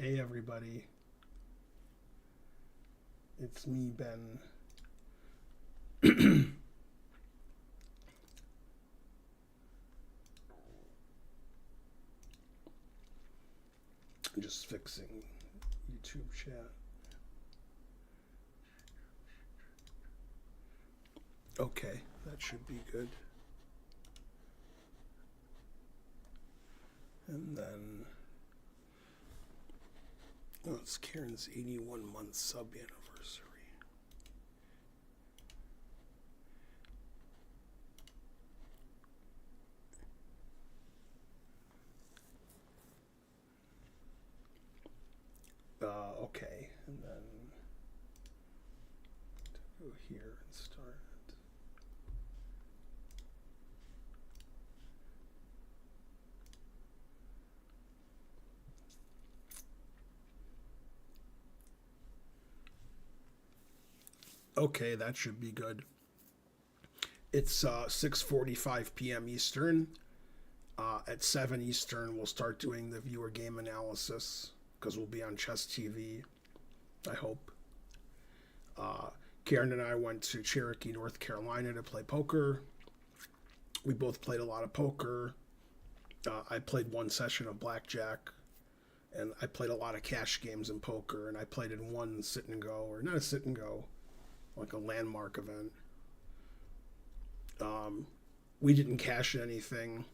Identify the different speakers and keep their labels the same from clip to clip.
Speaker 1: Hey everybody, it's me, Ben. I'm just fixing YouTube chat. Okay, that should be good. And then, oh, it's Karen's 81-month sub anniversary. Okay, and then go here and start it. Okay, that should be good. It's 6:45 p.m. Eastern. At 7 Eastern, we'll start doing the viewer game analysis because we'll be on Chess TV, I hope. Karen and I went to Cherokee, North Carolina to play poker. We both played a lot of poker. I played one session of blackjack, and I played a lot of cash games in poker, and I played in one sit and go, or not a sit and go, like a landmark event. We didn't cash anything,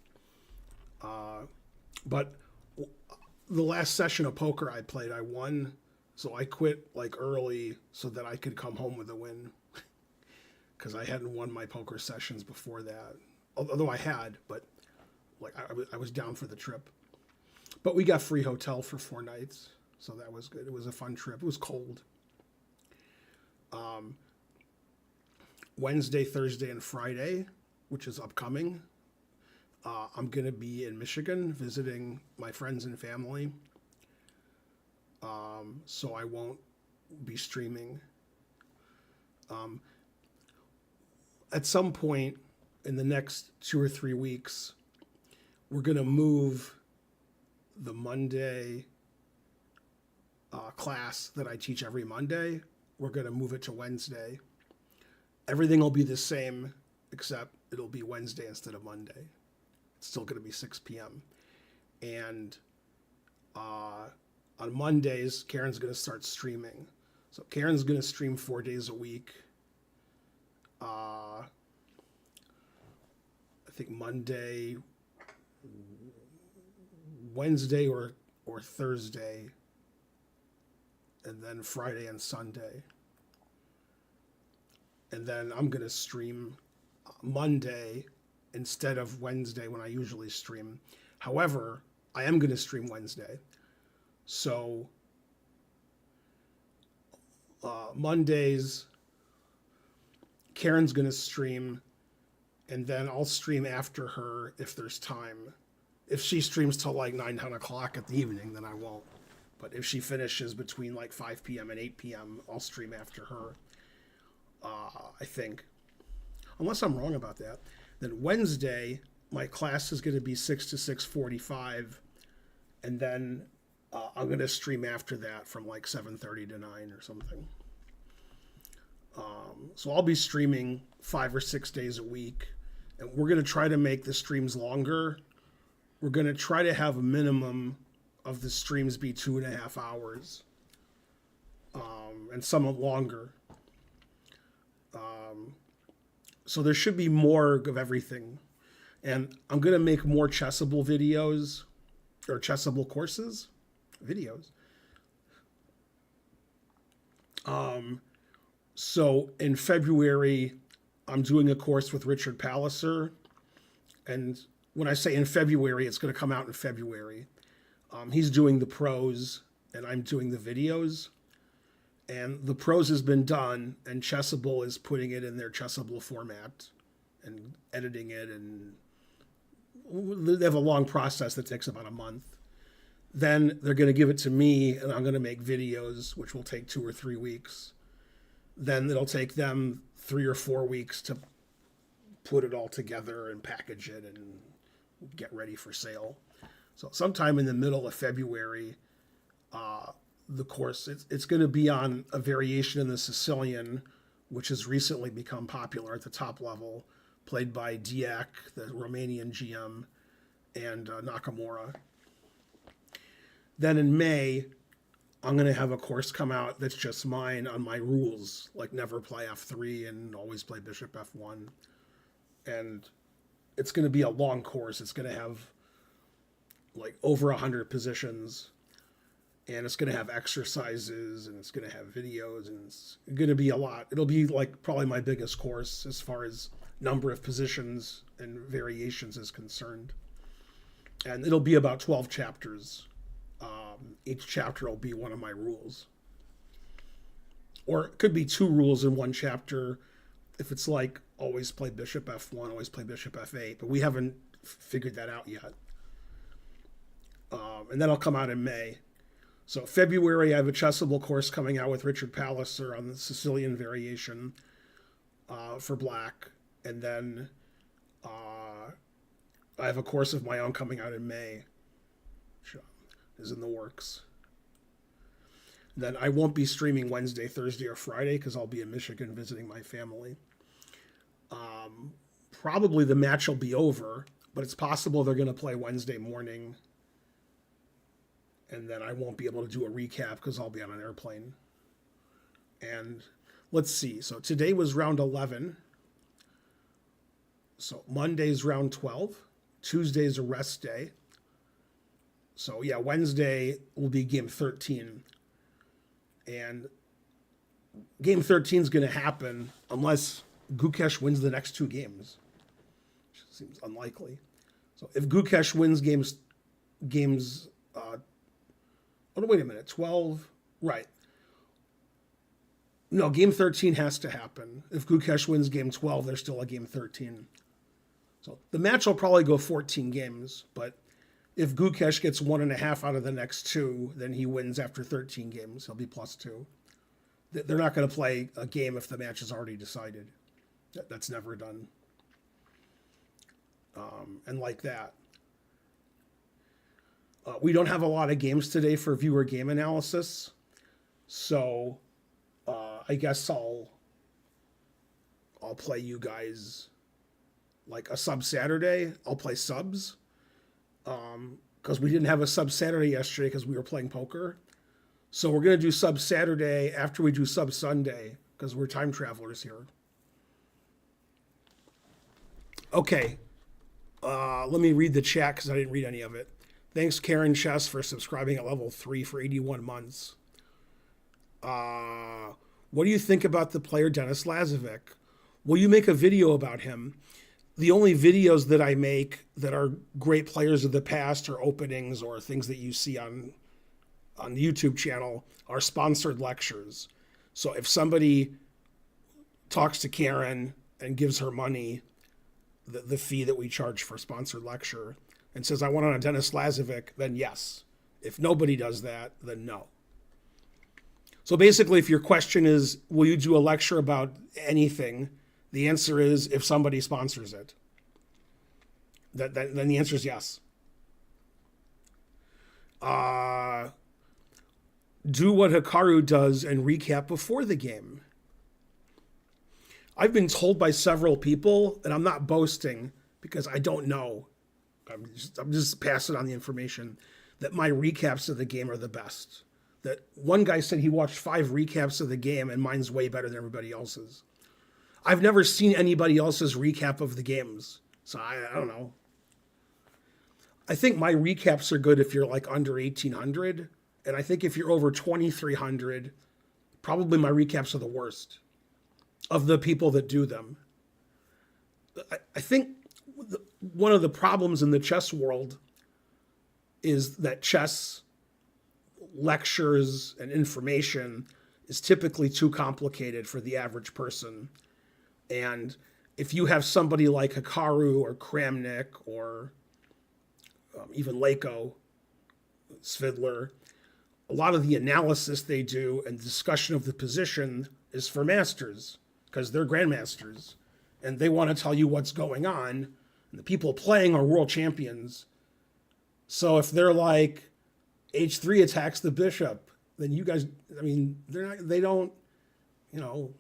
Speaker 1: but the last session of poker I played, I won, so I quit like early so that I could come home with a win, because I hadn't won my poker sessions before that. Although I had, but like I was down for the trip. But we got free hotel for 4 nights, so that was good. It was a fun trip. It was cold. Wednesday, Thursday, and Friday, which is upcoming, I'm going to be in Michigan visiting my friends and family. So I won't be streaming. At some point in the next 2 or 3 weeks, we're going to move the Monday class that I teach every Monday. We're going to move it to Wednesday. Everything will be the same, except it'll be Wednesday instead of Monday. It's still going to be 6 p.m. And on Mondays, Karen's going to start streaming. So Karen's going to stream 4 days a week. I think Monday, Wednesday, or Thursday, and then Friday and Sunday. And then I'm going to stream Monday instead of Wednesday when I usually stream. However, I am going to stream Wednesday. So Mondays, Karen's going to stream, and then I'll stream after her if there's time. If she streams till like 9, 10 o'clock at the evening, then I won't. But if she finishes between like 5 p.m. and 8 p.m., I'll stream after her. I think, unless I'm wrong about that. Then Wednesday, my class is going to be 6 to 6:45, and then I'm going to stream after that from like 7:30 to 9 or something. So I'll be streaming 5 or 6 days a week, and we're going to try to make the streams longer. We're going to try to have a minimum of the streams be 2.5 hours, and some longer. So there should be more of everything. And I'm going to make more Chessable videos, or Chessable courses, videos. So in February, I'm doing a course with Richard Palliser. And when I say in February, it's going to come out in February. He's doing the pros, and I'm doing the videos. And the pros has been done, and Chessable is putting it in their Chessable format and editing it, and they have a long process that takes about a month. Then they're going to give it to me, and I'm going to make videos, which will take 2 or 3 weeks. Then it'll take them 3 or 4 weeks to put it all together and package it and get ready for sale. So sometime in the middle of February, the course. It's going to be on a variation in the Sicilian, which has recently become popular at the top level, played by Diak, the Romanian GM, and Nakamura. Then in May, I'm going to have a course come out that's just mine on my rules, like never play f3 and always play bishop f1. And it's going to be a long course. It's going to have like over 100 positions, and it's going to have exercises, and it's going to have videos, and it's going to be a lot. It'll be like probably my biggest course as far as number of positions and variations is concerned. And it'll be about 12 chapters. Each chapter will be one of my rules. Or it could be 2 rules in one chapter if it's like always play bishop f1, always play bishop f8, but we haven't figured that out yet. And that'll come out in May. So February, I have a Chessable course coming out with Richard Palliser on the Sicilian variation for black. And then I have a course of my own coming out in May, which is in the works. Then I won't be streaming Wednesday, Thursday, or Friday because I'll be in Michigan visiting my family. Probably the match will be over, but it's possible they're going to play Wednesday morning. And then I won't be able to do a recap because I'll be on an airplane. And let's see. So today was round 11. So Monday's round 12. Tuesday's a rest day. So yeah, Wednesday will be game 13. And game 13 is going to happen unless Gukesh wins the next 2 games. Which seems unlikely. So if Gukesh wins wait a minute, 12, right. No, game 13 has to happen. If Gukesh wins game 12, there's still a game 13. So the match will probably go 14 games, but if Gukesh gets 1.5 out of the next 2, then he wins after 13 games. He'll be +2. They're not going to play a game if the match is already decided. That's never done. And like that. We don't have a lot of games today for viewer game analysis. So I guess I'll play you guys like a sub Saturday. I'll play subs. Because we didn't have a sub Saturday yesterday because we were playing poker. So we're going to do sub Saturday after we do sub Sunday because we're time travelers here. Okay. Let me read the chat because I didn't read any of it. Thanks, Karen Chess, for subscribing at level 3 for 81 months. What do you think about the player Denis Lazovic? Will you make a video about him? The only videos that I make that are great players of the past or openings or things that you see on the YouTube channel are sponsored lectures. So if somebody talks to Karen and gives her money, the fee that we charge for sponsored lecture, and says, I want on a Denis Lazovic, then yes. If nobody does that, then no. So basically, if your question is, will you do a lecture about anything? The answer is, if somebody sponsors it. Then the answer is yes. Do what Hikaru does and recap before the game. I've been told by several people, and I'm not boasting because I don't know. I'm just passing on the information that my recaps of the game are the best. That one guy said he watched 5 recaps of the game and mine's way better than everybody else's. I've never seen anybody else's recap of the games, so I don't know. I think my recaps are good if you're like under 1,800, and I think if you're over 2,300, probably my recaps are the worst of the people that do them. I think one of the problems in the chess world is that chess lectures and information is typically too complicated for the average person. And if you have somebody like Hikaru or Kramnik or even Leko, Svidler, a lot of the analysis they do and discussion of the position is for masters because they're grandmasters and they want to tell you what's going on. And the people playing are world champions. So if they're like H3 attacks the bishop, then you guys, I mean, they don't, you know,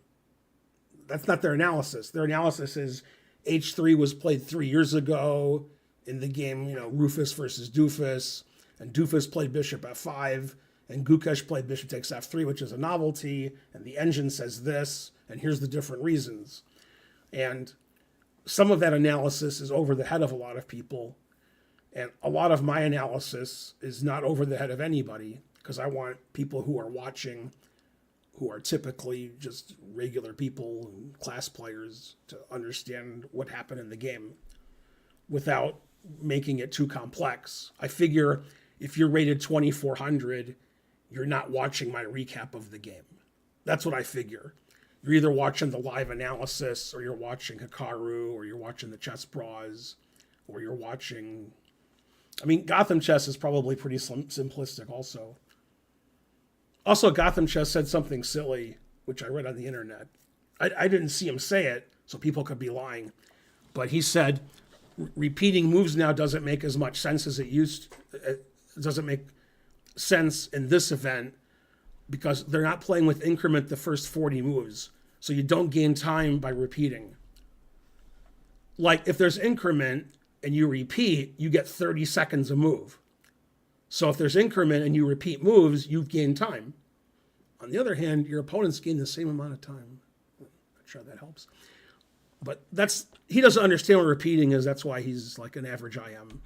Speaker 1: that's not their analysis. Their analysis is H3 was played 3 years ago in the game, you know, Rufus versus Doofus, and Doofus played bishop f5, and Gukesh played bishop takes f3, which is a novelty, and the engine says this, and here's the different reasons. And some of that analysis is over the head of a lot of people, and a lot of my analysis is not over the head of anybody, because I want people who are watching, who are typically just regular people and class players, to understand what happened in the game without making it too complex. I figure if you're rated 2400, you're not watching my recap of the game. That's what I figure. You're either watching the live analysis, or you're watching Hikaru, or you're watching the chess bras, or you're watching... I mean, Gotham Chess is probably pretty simplistic also. Also, Gotham Chess said something silly, which I read on the internet. I didn't see him say it, so people could be lying. But he said, repeating moves now doesn't make as much sense as it used to. It doesn't make sense in this event because they're not playing with increment the first 40 moves. So you don't gain time by repeating. Like, if there's increment and you repeat, you get 30 seconds a move. So if there's increment and you repeat moves, you've gained time. On the other hand, your opponents gain the same amount of time. I'm not sure that helps. But he doesn't understand what repeating is. That's why he's like an average IM.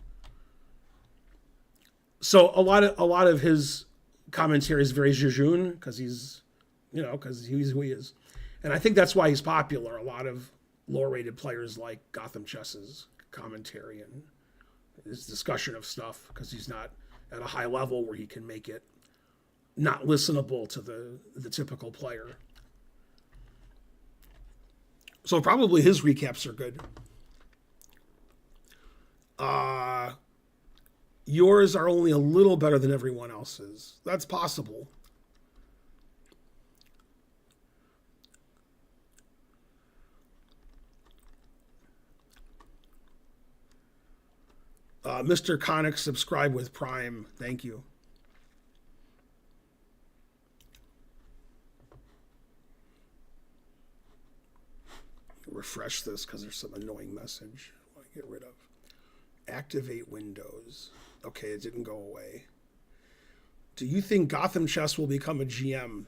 Speaker 1: So a lot of his commentary is very jejune because he's who he is. And I think that's why he's popular. A lot of lower rated players like Gotham Chess's commentary and his discussion of stuff because he's not at a high level where he can make it not listenable to the typical player. So probably his recaps are good. Yours are only a little better than everyone else's. That's possible. Mr. Connick, subscribe with Prime. Thank you. Refresh this because there's some annoying message I want to get rid of. Activate Windows. Okay, it didn't go away. Do you think Gotham Chess will become a GM?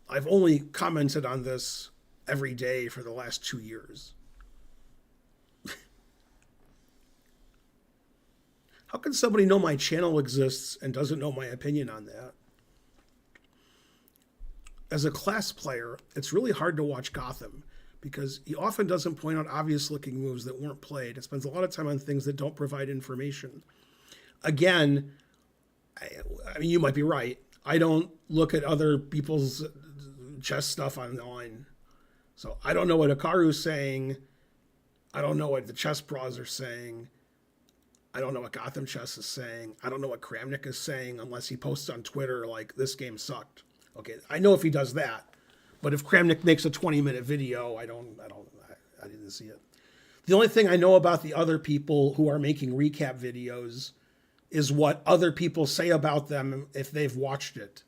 Speaker 1: I've only commented on this every day for the last 2 years. How can somebody know my channel exists and doesn't know my opinion on that? As a class player, it's really hard to watch Gotham because he often doesn't point out obvious looking moves that weren't played. It spends a lot of time on things that don't provide information. Again, I mean, you might be right. I don't look at other people's chess stuff online. So I don't know what Hikaru's saying. I don't know what the chess pros are saying. I don't know what Gotham Chess is saying. I don't know what Kramnik is saying unless he posts on Twitter like, this game sucked. Okay, I know if he does that. But if Kramnik makes a 20-minute video, I didn't see it. The only thing I know about the other people who are making recap videos is what other people say about them if they've watched it.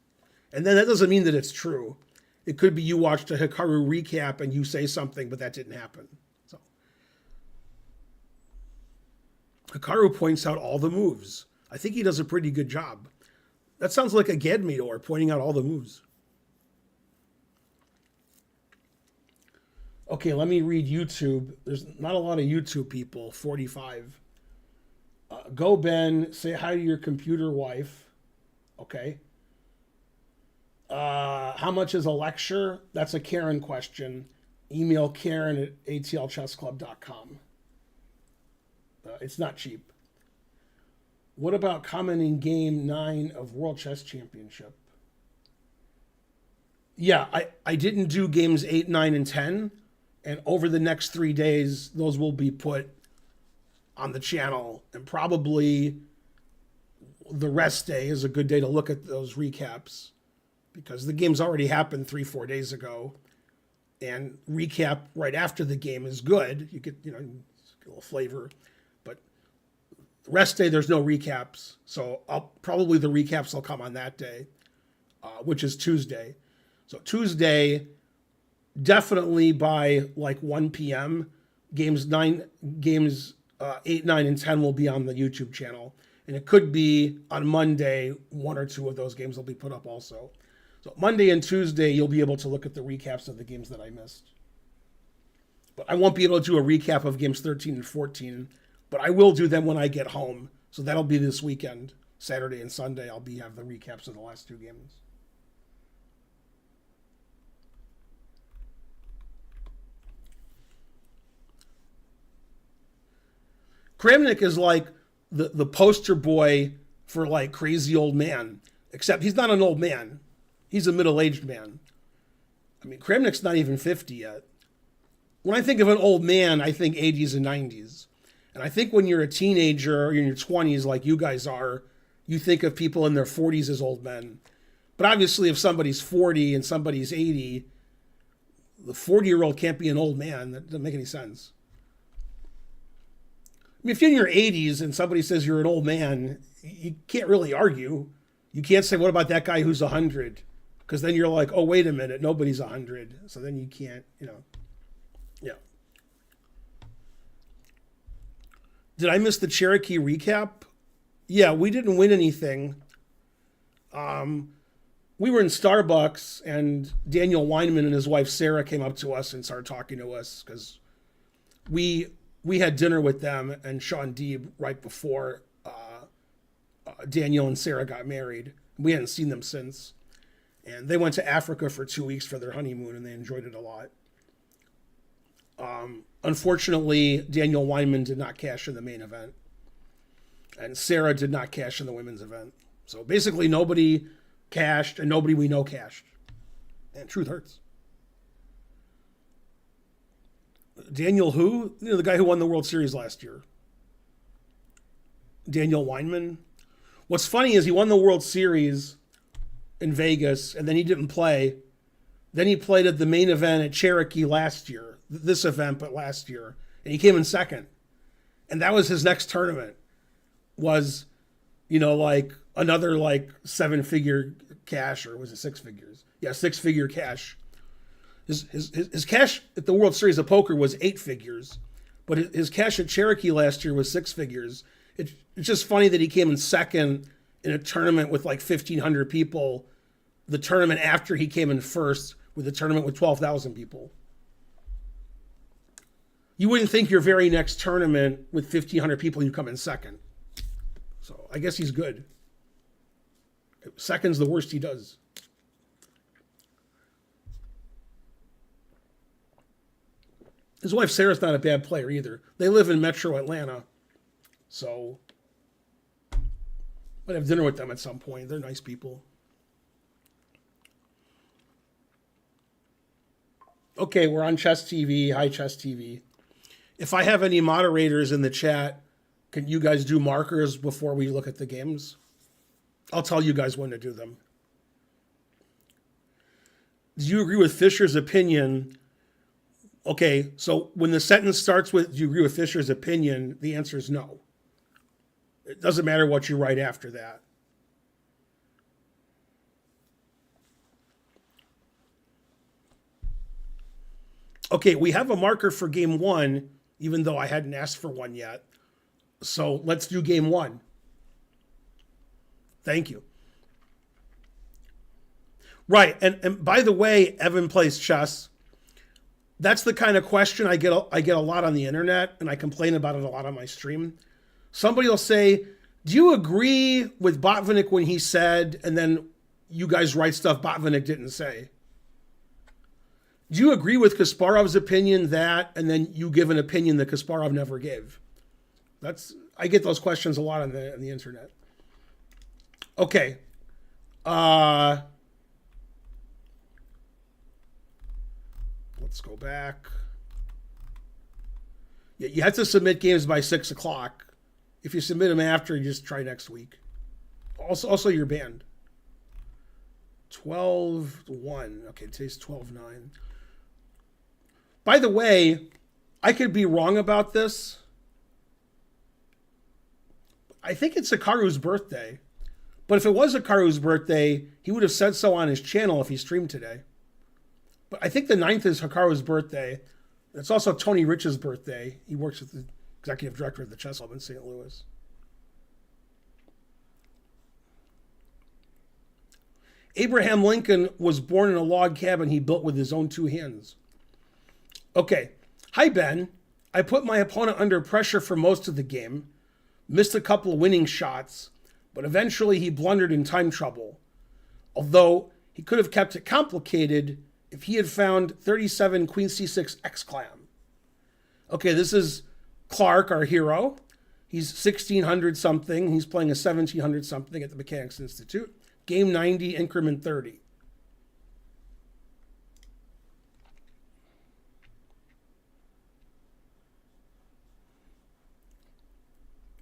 Speaker 1: And then that doesn't mean that it's true. It could be you watched a Hikaru recap and you say something, but that didn't happen. So Hikaru points out all the moves. I think he does a pretty good job. That sounds like a Gedmidor pointing out all the moves. Okay, let me read YouTube. There's not a lot of YouTube people, 45. Go Ben, say hi to your computer wife. Okay. How much is a lecture? That's a Karen question. Email Karen at atlchessclub.com. It's not cheap. What about commenting game 9 of World Chess Championship? Yeah, I didn't do games 8, 9, and 10. And over the next 3 days, those will be put on the channel. And probably the rest day is a good day to look at those recaps because the game's already happened 3-4 days ago. And recap right after the game is good. You get, a little flavor. But Rest day, there's no recaps. So probably the recaps will come on that day, which is Tuesday. So Tuesday, definitely by like 1 p.m., games 8, 9, and 10 will be on the YouTube channel. And it could be on Monday, one or two of those games will be put up also. So Monday and Tuesday, you'll be able to look at the recaps of the games that I missed. But I won't be able to do a recap of games 13 and 14, but I will do them when I get home. So that'll be this weekend, Saturday and Sunday. I'll have the recaps of the last two games. Kramnik is like the poster boy for like crazy old man, except he's not an old man. He's a middle-aged man. I mean, Kramnik's not even 50 yet. When I think of an old man, I think 80s and 90s. And I think when you're a teenager or in your 20s like you guys are, you think of people in their 40s as old men. But obviously if somebody's 40 and somebody's 80, the 40-year-old can't be an old man. That doesn't make any sense. I mean, if you're in your 80s and somebody says you're an old man, you can't really argue. You can't say, what about that guy who's 100? Because then you're like, oh, wait a minute, nobody's 100. So then you can't, Yeah. Did I miss the Cherokee recap? Yeah, we didn't win anything. We were in Starbucks and Daniel Weinman and his wife Sarah came up to us and started talking to us because we had dinner with them and Sean Deeb right before Daniel and Sarah got married. We hadn't seen them since. And they went to Africa for 2 weeks for their honeymoon and they enjoyed it a lot. Unfortunately, Daniel Weinman did not cash in the main event. And Sarah did not cash in the women's event. So basically nobody cashed and nobody we know cashed. And truth hurts. Daniel who? The guy who won the World Series last year. Daniel Weinman. What's funny is he won the World Series in Vegas and then he didn't play. Then he played at the main event at Cherokee last year. This event, but last year. And he came in second. And that was his next tournament. Was, like another like 7-figure cash, or was it 6 figures? Yeah, 6-figure cash. His cash at the World Series of Poker was 8 figures. But his cash at Cherokee last year was 6 figures. It's just funny that he came in second in a tournament with like 1,500 people. The tournament after he came in first with a tournament with 12,000 people. You wouldn't think your very next tournament with 1,500 people, you come in second. So I guess he's good. Second's the worst he does. His wife Sarah's not a bad player either. They live in Metro Atlanta. So I'd have dinner with them at some point. They're nice people. Okay, we're on Chess TV. Hi, Chess TV. If I have any moderators in the chat, can you guys do markers before we look at the games? I'll tell you guys when to do them. Do you agree with Fisher's opinion? Okay, so when the sentence starts with, do you agree with Fisher's opinion? The answer is no. It doesn't matter what you write after that. Okay, we have a marker for game 1, even though I hadn't asked for one yet. So let's do game 1. Thank you. Right, and by the way, Evan plays chess. That's the kind of question I get a lot on the internet, and I complain about it a lot on my stream. Somebody will say, do you agree with Botvinnik when he said, and then you guys write stuff Botvinnik didn't say? Do you agree with Kasparov's opinion that, and then you give an opinion that Kasparov never gave? I get those questions a lot on the internet. Okay. Let's go back. Yeah, you have to submit games by 6 o'clock. If you submit them after, you just try next week. Also you're banned. 12-1. Okay, today's 12-9. By the way, I could be wrong about this. I think it's Hikaru's birthday. But if it was Hikaru's birthday, he would have said so on his channel if he streamed today. But I think the 9th is Hikaru's birthday. It's also Tony Rich's birthday. He works with the executive director of the Chess Club in St. Louis. Abraham Lincoln was born in a log cabin he built with his own 2 hands. Okay. Hi, Ben. I put my opponent under pressure for most of the game, missed a couple of winning shots, but eventually he blundered in time trouble. Although he could have kept it complicated if he had found 37 Queen C6 X-Clam. Okay, this is Clark, our hero. He's 1600 something. He's playing a 1700 something at the Mechanics Institute. Game 90, increment 30.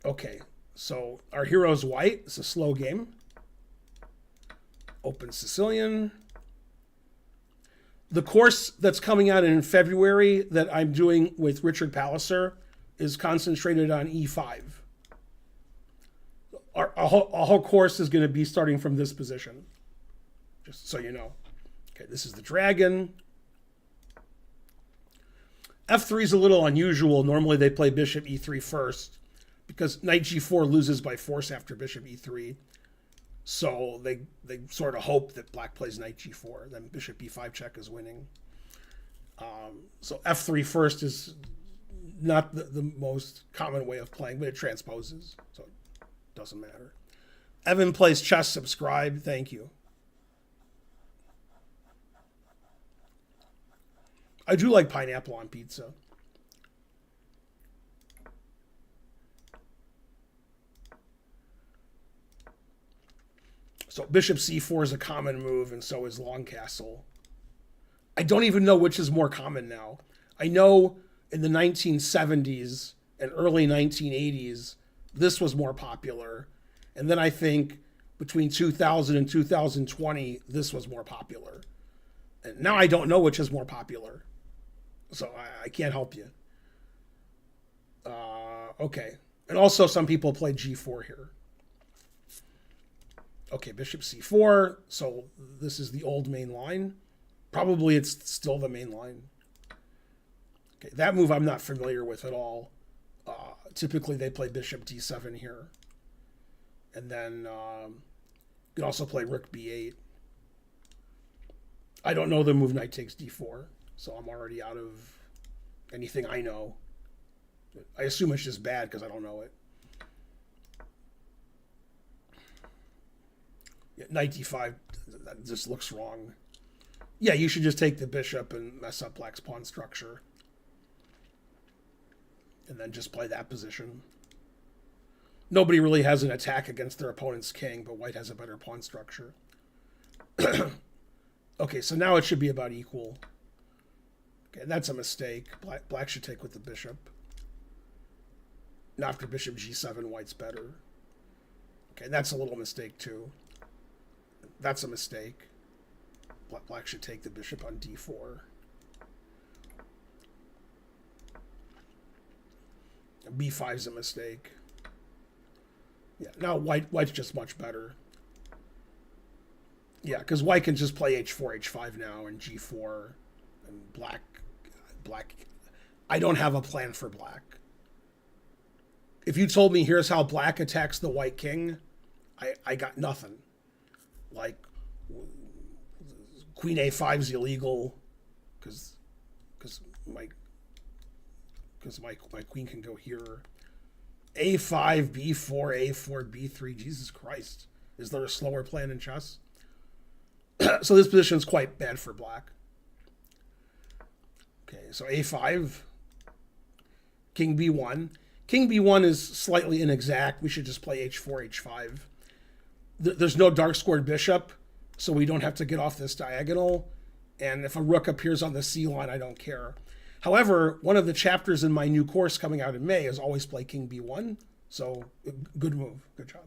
Speaker 1: Okay, so our hero's white. It's a slow game. Open Sicilian. The course that's coming out in February that I'm doing with Richard Palliser is concentrated on E5. Our whole course is going to be starting from this position, just so you know. Okay, this is the dragon. F3 is a little unusual. Normally they play bishop E3 first because knight G4 loses by force after bishop E3. So they sort of hope that black plays knight G4. Then bishop E5 check is winning. So F3 first is not the most common way of playing, but it transposes. So doesn't matter. Evan plays chess. Subscribe. Thank you. I do like pineapple on pizza. So bishop c4 is a common move, and so is long castle. I don't even know which is more common now. I know in the 1970s and early 1980s, this was more popular. And then I think between 2000 and 2020, this was more popular. And now I don't know which is more popular. So I can't help you. Okay. And also some people play G4 here. Okay, bishop c4. So this is the old main line. Probably it's still the main line. Okay, that move I'm not familiar with at all. Typically they play bishop d7 here. And then you can also play rook b8. I don't know the move knight takes d4, so I'm already out of anything I know. I assume it's just bad because I don't know it. Yeah, knight d5, that just looks wrong. Yeah, you should just take the bishop and mess up black's pawn structure. And then just play that position. Nobody really has an attack against their opponent's king, but white has a better pawn structure. Okay, so now it should be about equal. Okay, that's a mistake. Black should take with the bishop. Now after bishop g7, white's better. Okay, that's a little mistake too. That's a mistake. Black should take the bishop on d4. b5 is a mistake. Yeah, now white's just much better. Yeah, because white can just play h4, h5 now, and g4, and black. I don't have a plan for black. If you told me here's how black attacks the white king, I got nothing. Like queen a5 is illegal because my queen can go here. a5, b4, a4, b3. Jesus Christ. Is there a slower plan in chess? So this position is quite bad for black. Okay, so a5, king b1. King b1 is slightly inexact. We should just play h4, h5. There's no dark squared bishop, so we don't have to get off this diagonal. And if a rook appears on the c line, I don't care. However, one of the chapters in my new course coming out in May is always play king b1. So good move. Good job.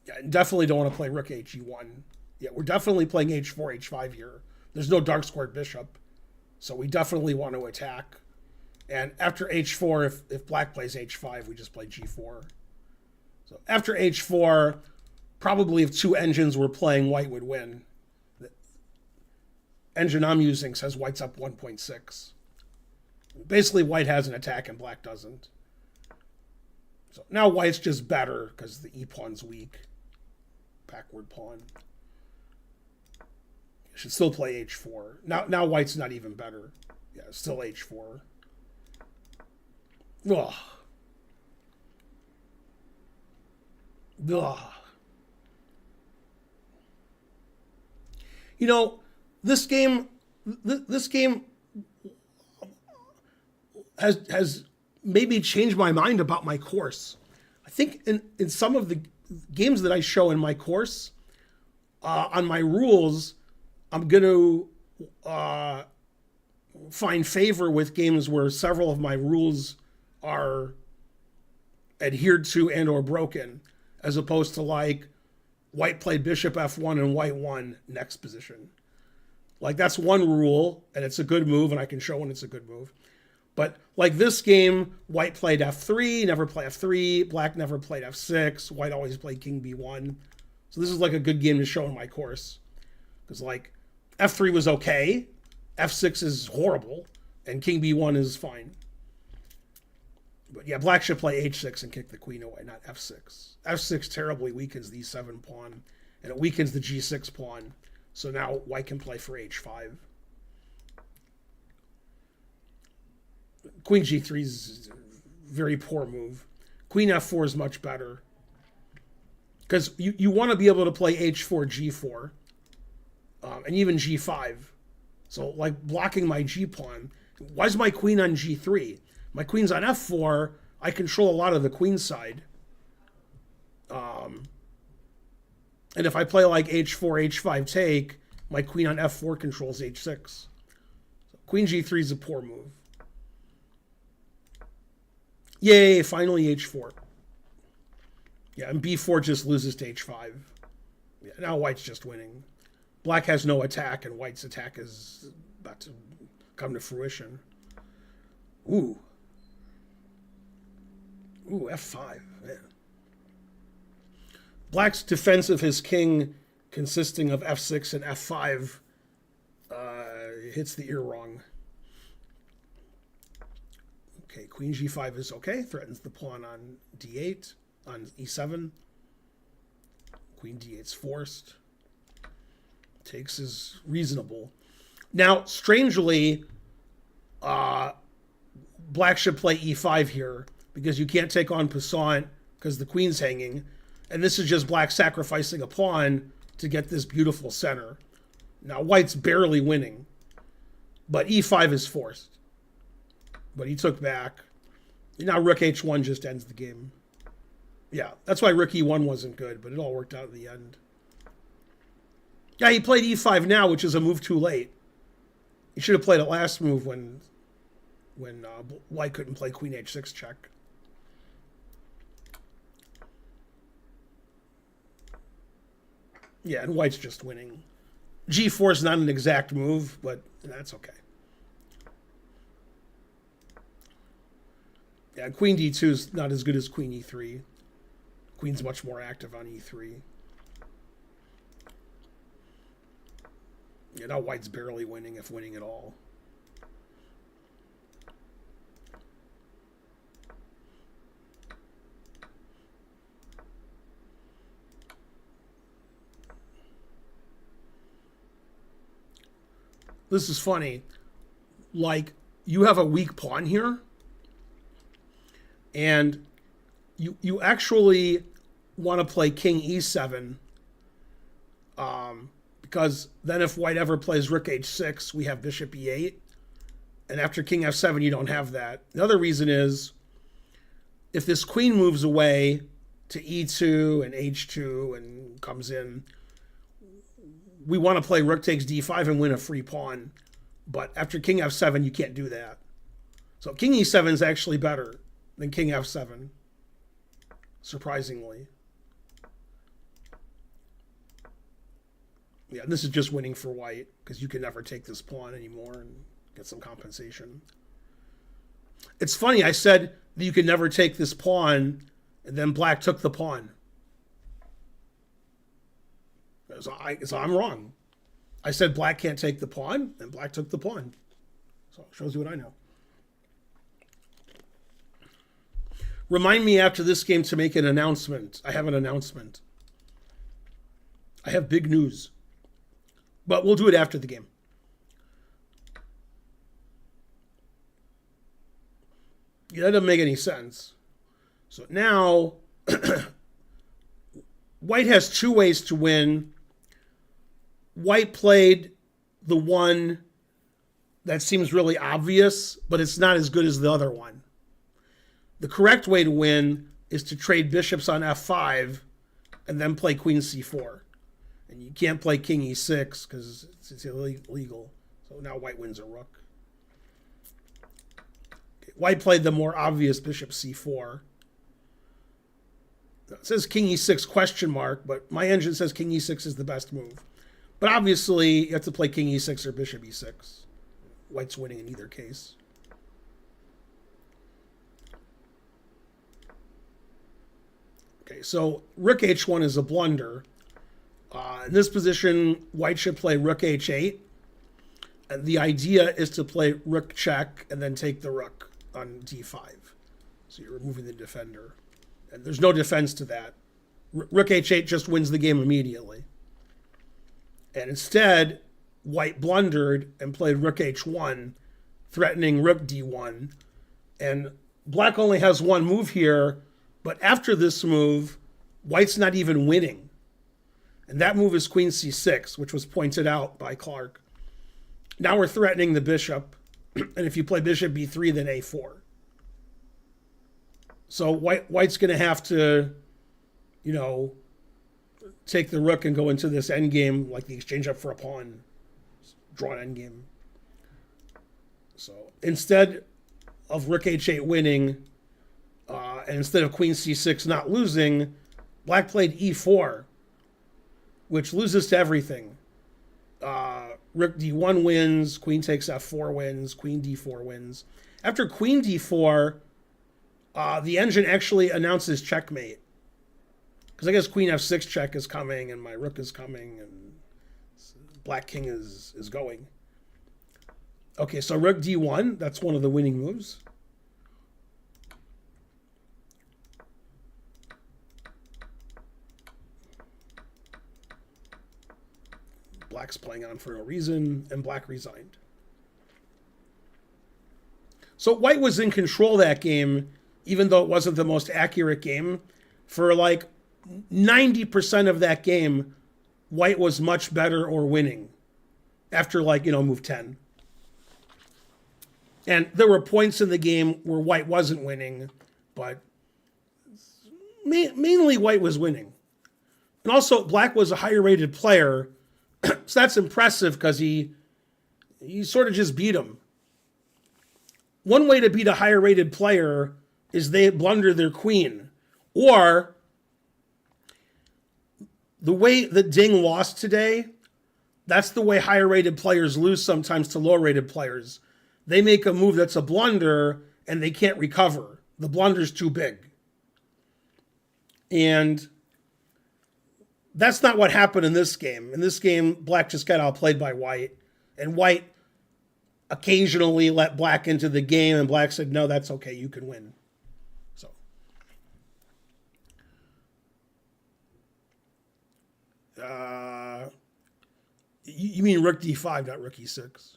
Speaker 1: Yeah, definitely don't want to play rook he1. Yeah, we're definitely playing h4, h5 here. There's no dark squared bishop. So we definitely want to attack. And after h4, if black plays h5, we just play g4. So after h4, probably if two engines were playing, white would win. The engine I'm using says white's up 1.6. Basically, white has an attack and black doesn't. So now white's just better because the e-pawn's weak. Backward pawn. Should still play h4. Now white's not even better. Yeah, still h4. Ugh. Ugh. You know, this game has maybe changed my mind about my course. I think in some of the games that I show in my course, on my rules, I'm going to find favor with games where several of my rules are adhered to and or broken, as opposed to like white played bishop f1 and white won next position. Like that's one rule and it's a good move and I can show when it's a good move. But like this game, white played f3, never play f3, black never played f6, white always played king b1. So this is like a good game to show in my course. Because like f3 was okay, f6 is horrible, and king b1 is fine. But yeah, black should play h6 and kick the queen away, not f6. f6 terribly weakens the e7 pawn, and it weakens the g6 pawn. So now white can play for h5. Queen g3 is a very poor move. Queen f4 is much better. Because you want to be able to play h4, g4, and even g5. So like blocking my g pawn. Why is my queen on g3? My queen's on f4. I control a lot of the queen side. And if I play like h4, h5 take, my queen on f4 controls h6. So queen g3 is a poor move. Yay, finally h4. Yeah, and b4 just loses to h5. Yeah, now white's just winning. Black has no attack, and white's attack is about to come to fruition. Ooh. Ooh, f5. Man. Black's defense of his king, consisting of f6 and f5, hits the ear wrong. Okay, queen g5 is okay. Threatens the pawn on d8, on e7. Queen d8's forced. Takes is reasonable. Now, strangely, black should play e5 here because you can't take on passant because the queen's hanging. And this is just black sacrificing a pawn to get this beautiful center. Now, white's barely winning, but e5 is forced. But he took back. Now rook h1 just ends the game. Yeah, that's why rook e1 wasn't good, but it all worked out in the end. Yeah, he played e5 now, which is a move too late. He should have played a last move when white couldn't play queen h6 check. Yeah, and white's just winning. g4 is not an exact move, but that's okay. Yeah, queen d2 is not as good as queen e3. Queen's much more active on e3. Yeah, now white's barely winning, if winning at all. This is funny. Like, you have a weak pawn here, and you actually want to play king e7, because then if white ever plays rook h6, we have bishop e8, and after king f7, you don't have that. The other reason is, if this queen moves away to e2 and h2 and comes in, we want to play rook takes d5 and win a free pawn. But after king f7, you can't do that. So king e7 is actually better than king f7, surprisingly. Yeah, this is just winning for white, because you can never take this pawn anymore and get some compensation. It's funny, I said that you could never take this pawn, and then black took the pawn. So I'm wrong. I said black can't take the pawn, and black took the pawn. So it shows you what I know. Remind me after this game to make an announcement. I have an announcement. I have big news. But we'll do it after the game. Yeah, that doesn't make any sense. So now, white has two ways to win. White played the one that seems really obvious, but it's not as good as the other one. The correct way to win is to trade bishops on f5 and then play queen c4. And you can't play king e6 because it's illegal. So now white wins a rook. Okay, white played the more obvious bishop c4. It says king e6 question mark, but my engine says king e6 is the best move. But obviously, you have to play king e6 or bishop e6. White's winning in either case. Okay, so rook h1 is a blunder. In this position, white should play rook h8. And the idea is to play rook check and then take the rook on d5. So you're removing the defender. And there's no defense to that. Rook h8 just wins the game immediately. And instead, white blundered and played rook h1, threatening rook d1. And black only has one move here, but after this move, white's not even winning. And that move is queen c6, which was pointed out by Clark. Now we're threatening the bishop. And if you play bishop b3, then a4. So white's going to have to, take the rook and go into this endgame, like the exchange up for a pawn, drawn endgame. So instead of rook h8 winning, and instead of queen c6 not losing, black played e4, which loses to everything. Rook d1 wins, queen takes f4 wins, queen d4 wins. After queen d4, the engine actually announces checkmate. Because I guess queen f6 check is coming, and my rook is coming, and black king is going. Okay, so rook d1, that's one of the winning moves. Black's playing on for no reason, and black resigned. So white was in control that game, even though it wasn't the most accurate game. For like 90% of that game, white was much better or winning after move 10. And there were points in the game where white wasn't winning, but mainly white was winning. And also black was a higher rated player. So that's impressive because he sort of just beat him. One way to beat a higher rated player is they blunder their queen. Or the way that Ding lost today, that's the way higher rated players lose sometimes to lower rated players. They make a move that's a blunder and they can't recover. The blunder's too big. And that's not what happened in this game. In this game, black just got outplayed by white. And white occasionally let black into the game, and black said, no, that's okay, you can win. So. You mean rook d5, not rook e6.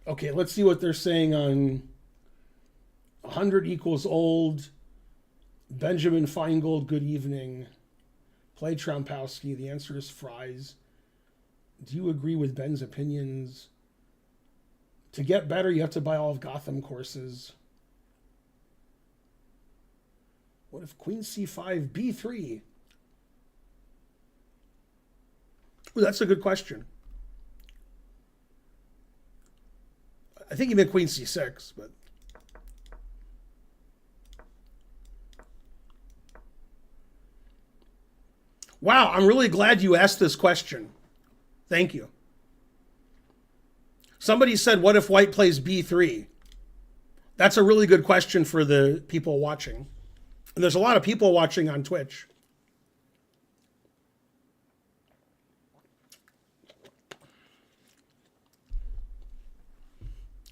Speaker 1: Okay, let's see what they're saying on 100 equals old. Benjamin Feingold, good evening. Play Trompowski. The answer is fries. Do you agree with Ben's opinions? To get better, you have to buy all of Gotham courses. What if queen c5, b3? Ooh, that's a good question. I think he meant queen c6, but Wow, I'm really glad you asked this question. Thank you. Somebody said, what if white plays b3? That's a really good question for the people watching. And there's a lot of people watching on Twitch.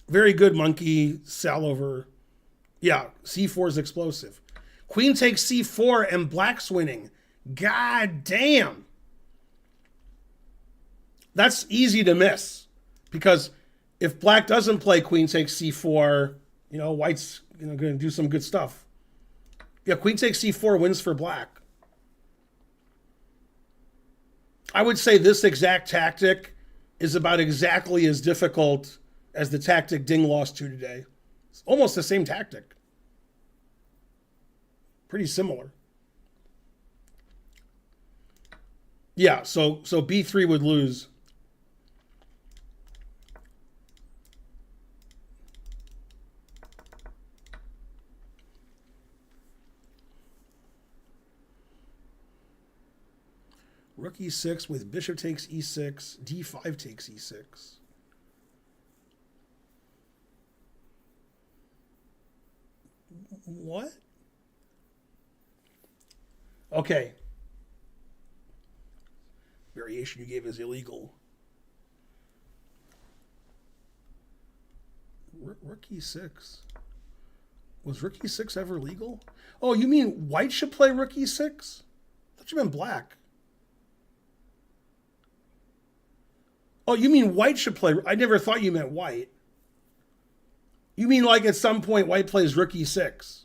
Speaker 1: Very good, Monkey. Salover. Yeah, c4 is explosive. Queen takes c4 and black's winning. God damn. That's easy to miss. Because if black doesn't play queen takes c4, white's going to do some good stuff. Yeah, queen takes c4 wins for black. I would say this exact tactic is about exactly as difficult as the tactic Ding lost to today. It's almost the same tactic. Pretty similar. Yeah, so b3 would lose. Rook e6 with bishop takes e6, d5 takes e6. What? Okay. Variation you gave is illegal. Rook e6. Was rook e6 ever legal? Oh, you mean white should play rook e6? I thought you meant black. Oh, you mean white should play... I never thought you meant white. You mean like at some point white plays rook e6?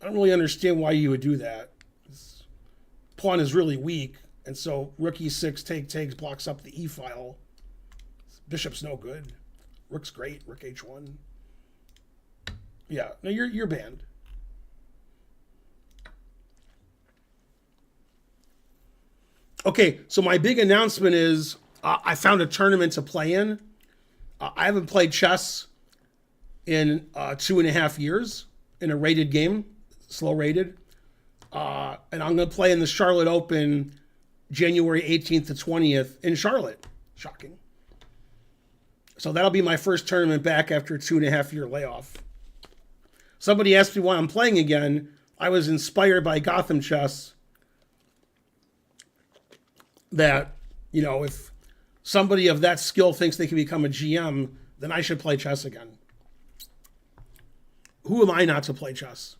Speaker 1: I don't really understand why you would do that. This pawn is really weak, and so rook e6 takes blocks up the e-file. Bishop's no good. Rook's great. Rook h1. Yeah, no, you're banned. Okay, so my big announcement is I found a tournament to play in. I haven't played chess in 2.5 years in a rated game, slow rated. And I'm going to play in the Charlotte Open January 18th to 20th in Charlotte. Shocking. So that'll be my first tournament back after a 2.5-year layoff. Somebody asked me why I'm playing again. I was inspired by Gotham Chess. That, if somebody of that skill thinks they can become a GM, then I should play chess again. Who am I not to play chess?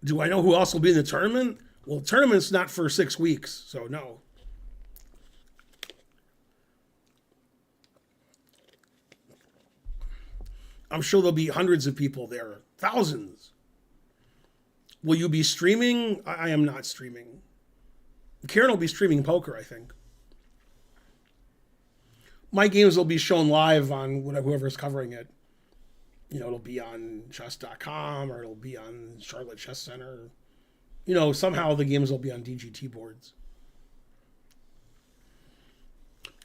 Speaker 1: Do I know who else will be in the tournament? Well, the tournament's not for 6 weeks, so no. I'm sure there'll be hundreds of people there. Thousands. Will you be streaming? I am not streaming. Karen will be streaming poker, I think. My games will be shown live on whoever's covering it. It'll be on chess.com or it'll be on Charlotte Chess Center. Somehow the games will be on DGT boards.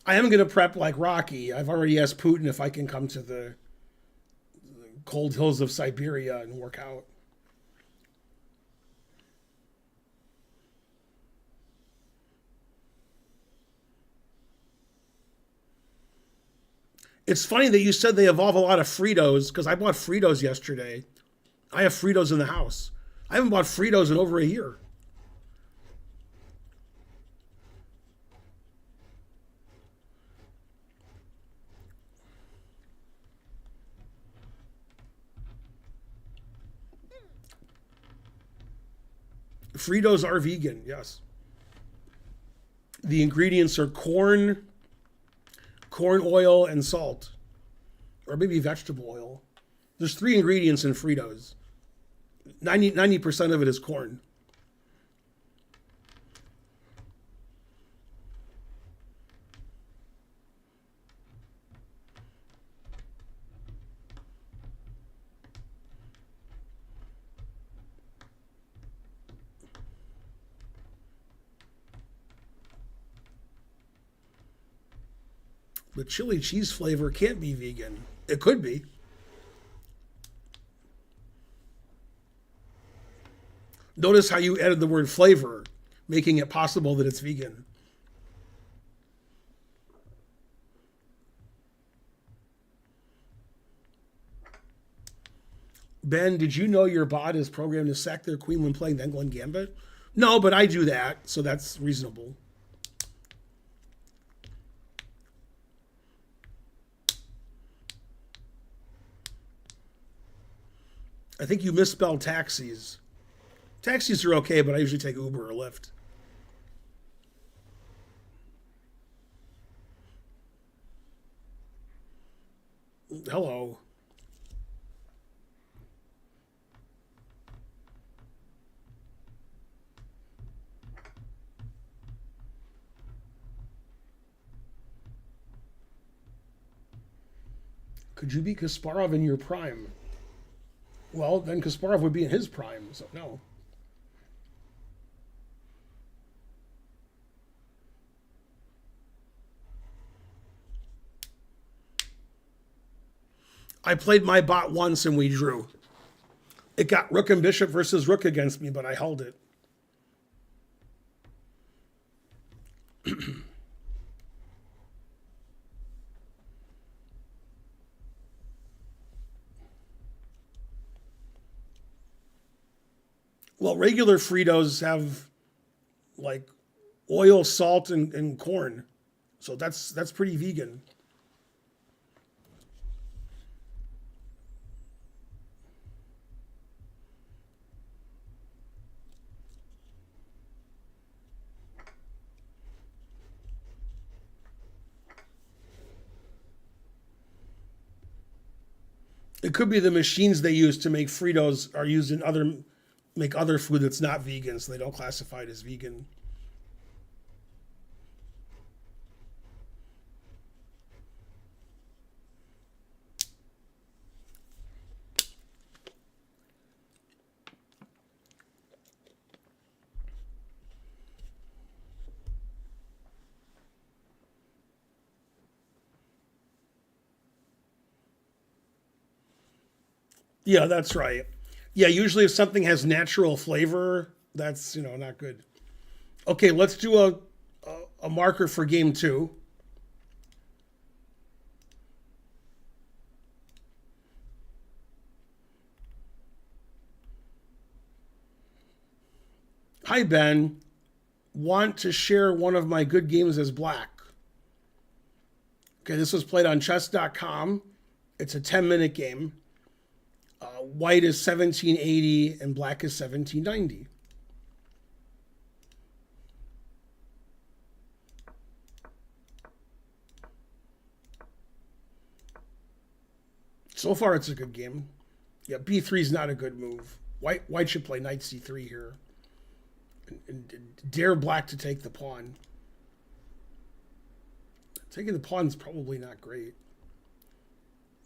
Speaker 1: I am going to prep like Rocky. I've already asked Putin if I can come to the cold hills of Siberia and work out. It's funny that you said they evolve a lot of Fritos, because I bought Fritos yesterday. I have Fritos in the house. I haven't bought Fritos in over a year. Fritos are vegan, yes. The ingredients are corn oil, and salt. Or maybe vegetable oil. There's 3 ingredients in Fritos. 90% of it is corn. The chili cheese flavor can't be vegan. It could be. Notice how you added the word flavor, making it possible that it's vegan. Ben, did you know your bot is programmed to sack their queen when playing the England Gambit? No, but I do that, so that's reasonable. I think you misspelled taxis. Taxis are okay, but I usually take Uber or Lyft. Hello. Could you beat Kasparov in your prime? Well, then Kasparov would be in his prime, so no. I played my bot once and we drew. It got rook and bishop versus rook against me, but I held it. Well, regular Fritos have like oil, salt, and corn. So that's pretty vegan. It could be the machines they use to make Fritos are used in make other food that's not vegan, so they don't classify it as vegan. Yeah, that's right. Yeah, usually if something has natural flavor, that's not good. Okay, let's do a marker for game two. Hi Ben, want to share one of my good games as black. Okay, this was played on chess.com. It's a 10-minute game. White is 1780 and black is 1790. So far, it's a good game. Yeah, b3 is not a good move. White should play knight c3 here. And dare black to take the pawn. Taking the pawn is probably not great.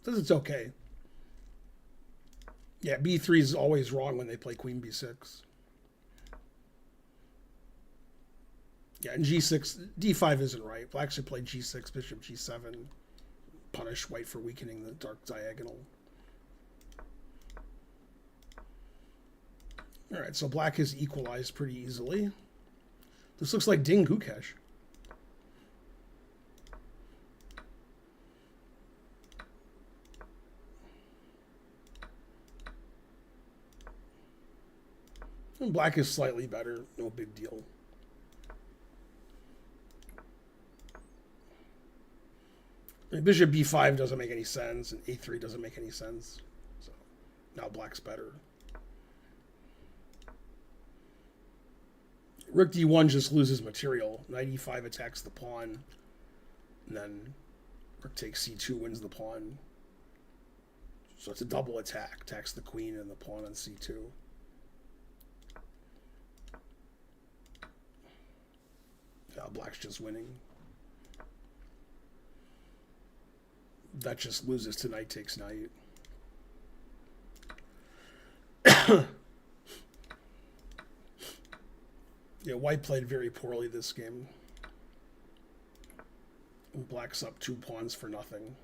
Speaker 1: Says it's okay. Yeah, b3 is always wrong when they play queen b6. Yeah, and g6, d5 isn't right. Black should play g6, bishop g7. Punish white for weakening the dark diagonal. All right, so black is equalized pretty easily. This looks like Ding Gukesh. And black is slightly better, no big deal. And bishop b5 doesn't make any sense, and a3 doesn't make any sense. So now black's better. Rook d1 just loses material. Knight e5 attacks the pawn. And then rook takes c2 wins the pawn. So it's a double attack. Attacks the queen and the pawn on c2. Now black's just winning. That just loses to knight takes knight. Yeah, white played very poorly this game. Black's up 2 pawns for nothing.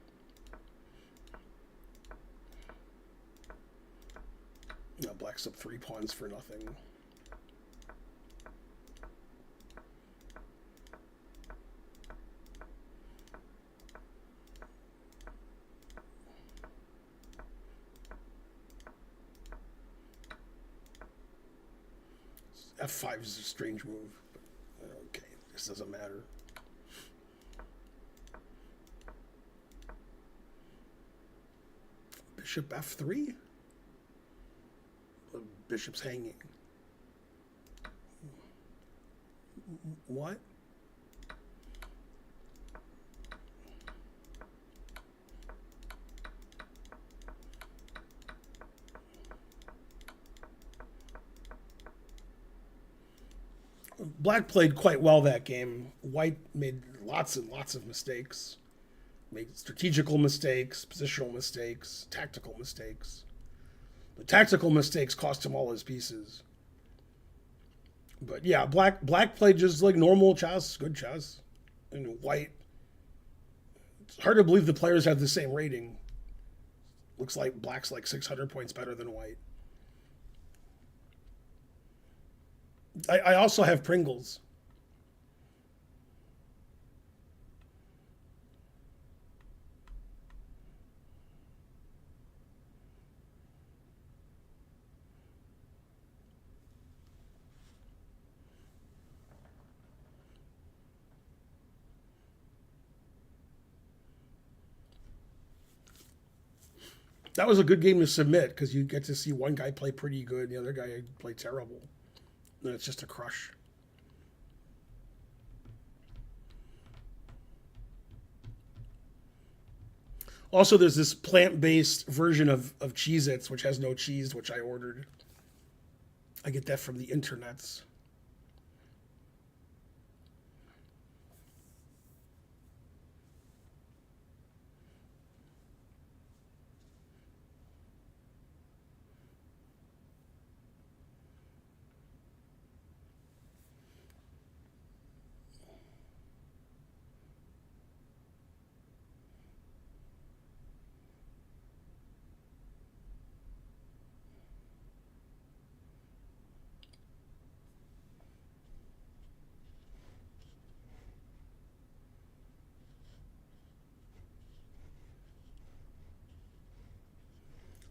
Speaker 1: No, black's up 3 pawns for nothing. F5 is a strange move. But okay, this doesn't matter. Bishop F3? Bishop's hanging. What? Black played quite well that game. White made lots and lots of mistakes. Made strategical mistakes, positional mistakes, tactical mistakes. The tactical mistakes cost him all his pieces. But yeah, black played just like normal chess, good chess. And white, it's hard to believe the players have the same rating. Looks like black's like 600 points better than white. I also have Pringles. That was a good game to submit because you get to see one guy play pretty good, the other guy play terrible. And it's just a crush. Also, there's this plant-based version of Cheez-Its, which has no cheese, which I ordered. I get that from the internets.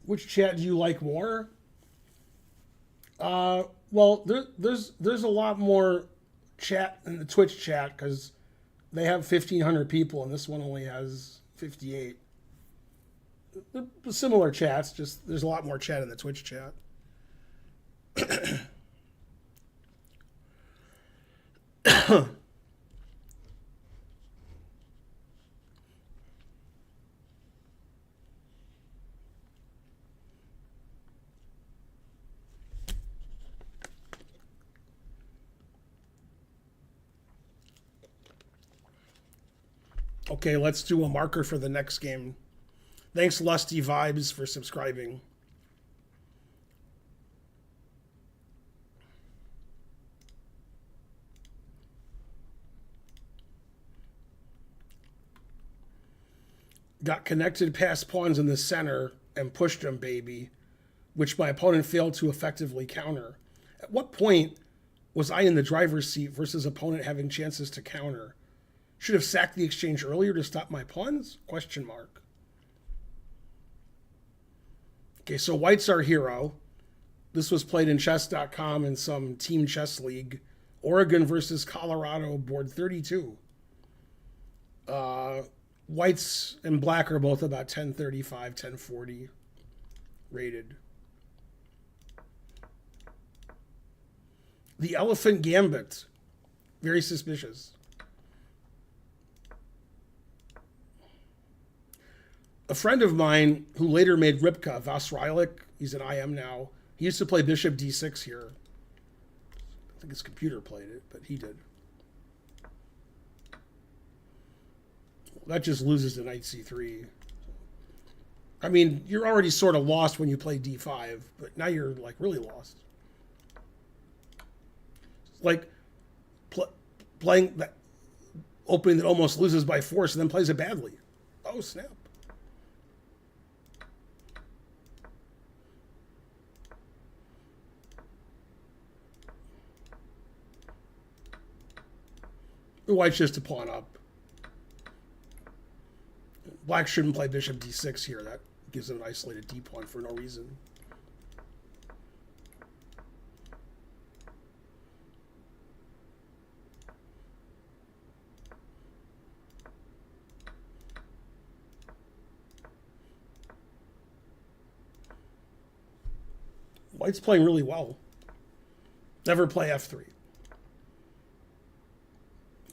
Speaker 1: Which chat do you like more? Well, there's a lot more chat in the Twitch chat because they have 1,500 people and this one only has 58. They're similar chats, just there's a lot more chat in the Twitch chat. Okay, let's do a marker for the next game. Thanks, Lusty Vibes, for subscribing. Got connected past pawns in the center and pushed him, baby, which my opponent failed to effectively counter. At what point was I in the driver's seat versus opponent having chances to counter? Should have sacked the exchange earlier to stop my pawns? Question mark. Okay, so white's our hero. This was played in chess.com in some team chess league. Oregon versus Colorado, board 32. Whites and black are both about 1035, 1040 rated. The Elephant Gambit. Very suspicious. A friend of mine who later made Ripka, Vasrilik, he's an IM now, he used to play bishop d6 here. I think his computer played it, but he did. That just loses to knight c3. I mean, you're already sort of lost when you play d5, but now you're like really lost. Like playing that, opening that almost loses by force and then plays it badly. Oh, snap. White's just a pawn up. Black shouldn't play bishop d6 here. That gives him an isolated d pawn for no reason. White's playing really well. Never play f3.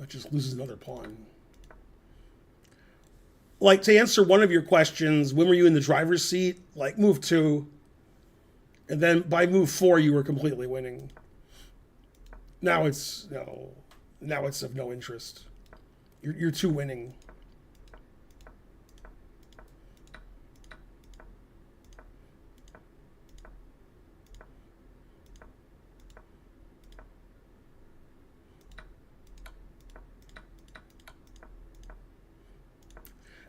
Speaker 1: That just loses another pawn. Like, to answer one of your questions, when were you in the driver's seat? Like, move 2. And then by move 4, you were completely winning. Now it's, no. Now it's of no interest. You're 2 winning.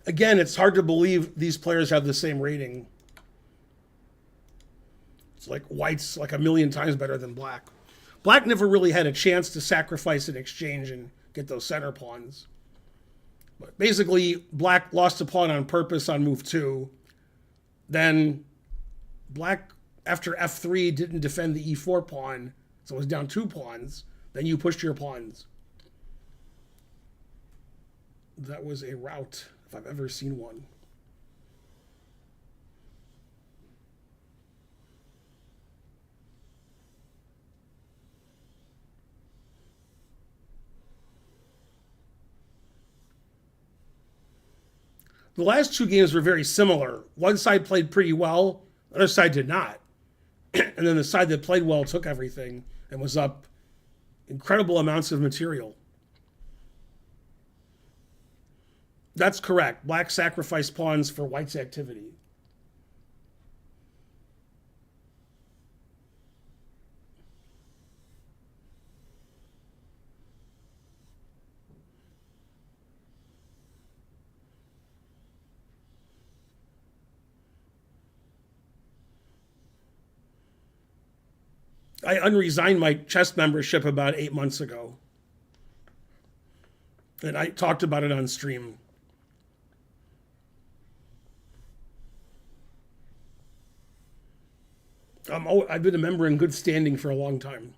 Speaker 1: Again, it's hard to believe these players have the same rating. It's like White's like a million times better than Black. Black never really had a chance to sacrifice an exchange and get those center pawns. But basically, Black lost a pawn on purpose on move 2. Then Black, after f3, didn't defend the e4 pawn, so it was down 2 pawns. Then you pushed your pawns. That was a rout, if I've ever seen one. The last 2 games were very similar. One side played pretty well, the other side did not. And then the side that played well took everything and was up incredible amounts of material. That's correct. Black sacrificed pawns for White's activity. I unresigned my chess membership about 8 months ago. And I talked about it on stream. I've been a member in good standing for a long time.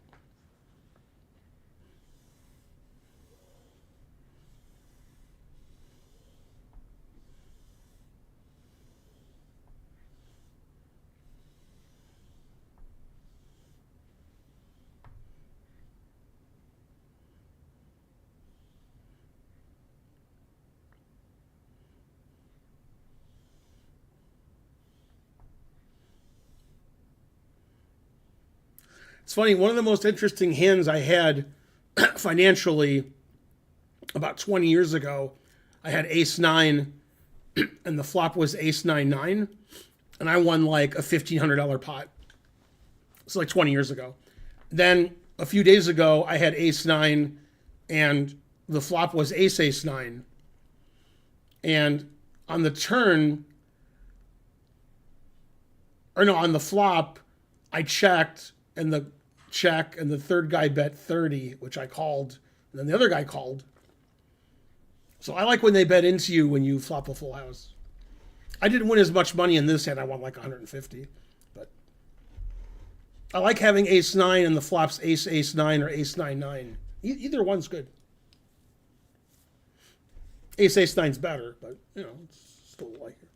Speaker 1: It's funny, one of the most interesting hands I had financially about 20 years ago, I had ace-9 and the flop was ace-9-9 and I won like a $1,500 pot. It's like 20 years ago. Then a few days ago, I had ace-9 and the flop was ace-ace-9. And on the turn, or no, on the flop, I checked and the check and the third guy bet 30, which I called, and then the other guy called. So I like when they bet into you when you flop a full house. I didn't win as much money in this hand. I won like 150. But I like having ace-9 and the flops ace-ace-9 or ace-9-9. Either one's good. Ace-ace-9's better, but, you know, it's still like it.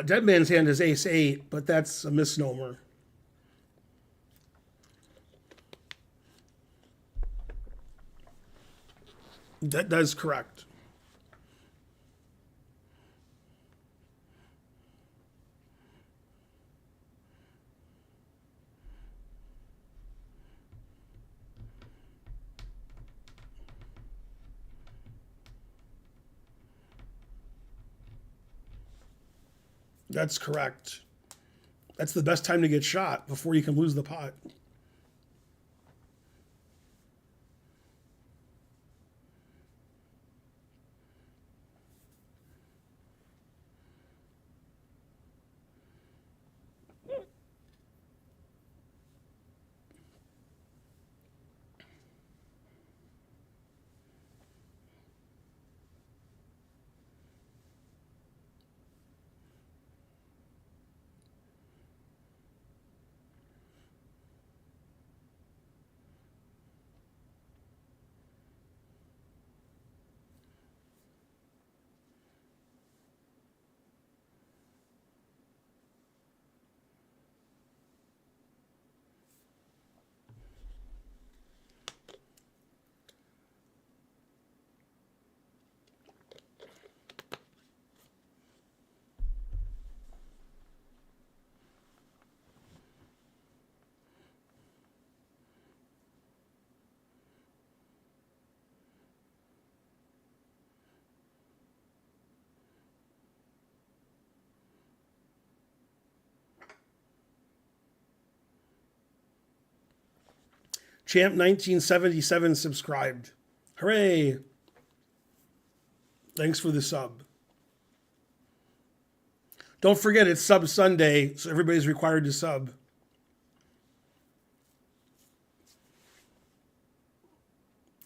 Speaker 1: Dead Man's hand is ace-8, but that's a misnomer. That is correct. That's correct. That's the best time to get shot before you can lose the pot. Champ 1977 subscribed. Hooray! Thanks for the sub. Don't forget, it's Sub Sunday, so everybody's required to sub.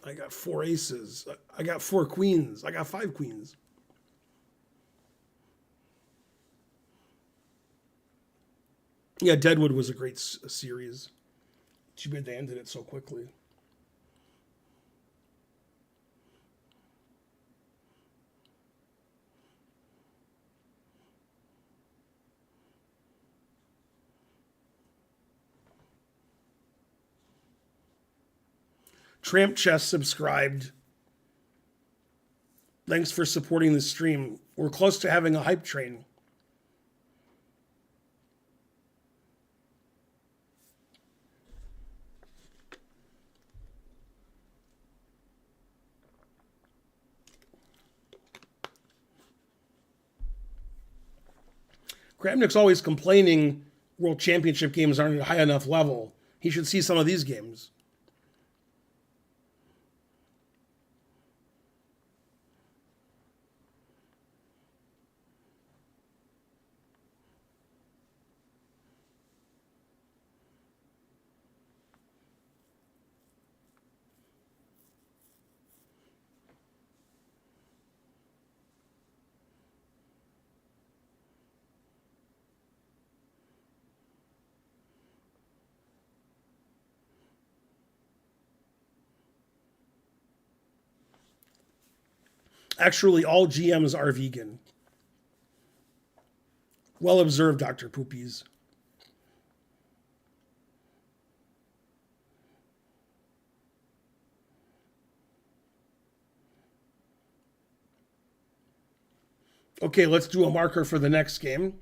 Speaker 1: I got 4 aces. I got 4 queens. I got 5 queens. Yeah, Deadwood was a great series. Too bad they ended it so quickly. Tramp Chess subscribed. Thanks for supporting the stream. We're close to having a hype train. Kramnik's always complaining World Championship games aren't at a high enough level. He should see some of these games. Actually, all GMs are vegan. Well observed, Dr. Poopies. Okay, let's do a marker for the next game.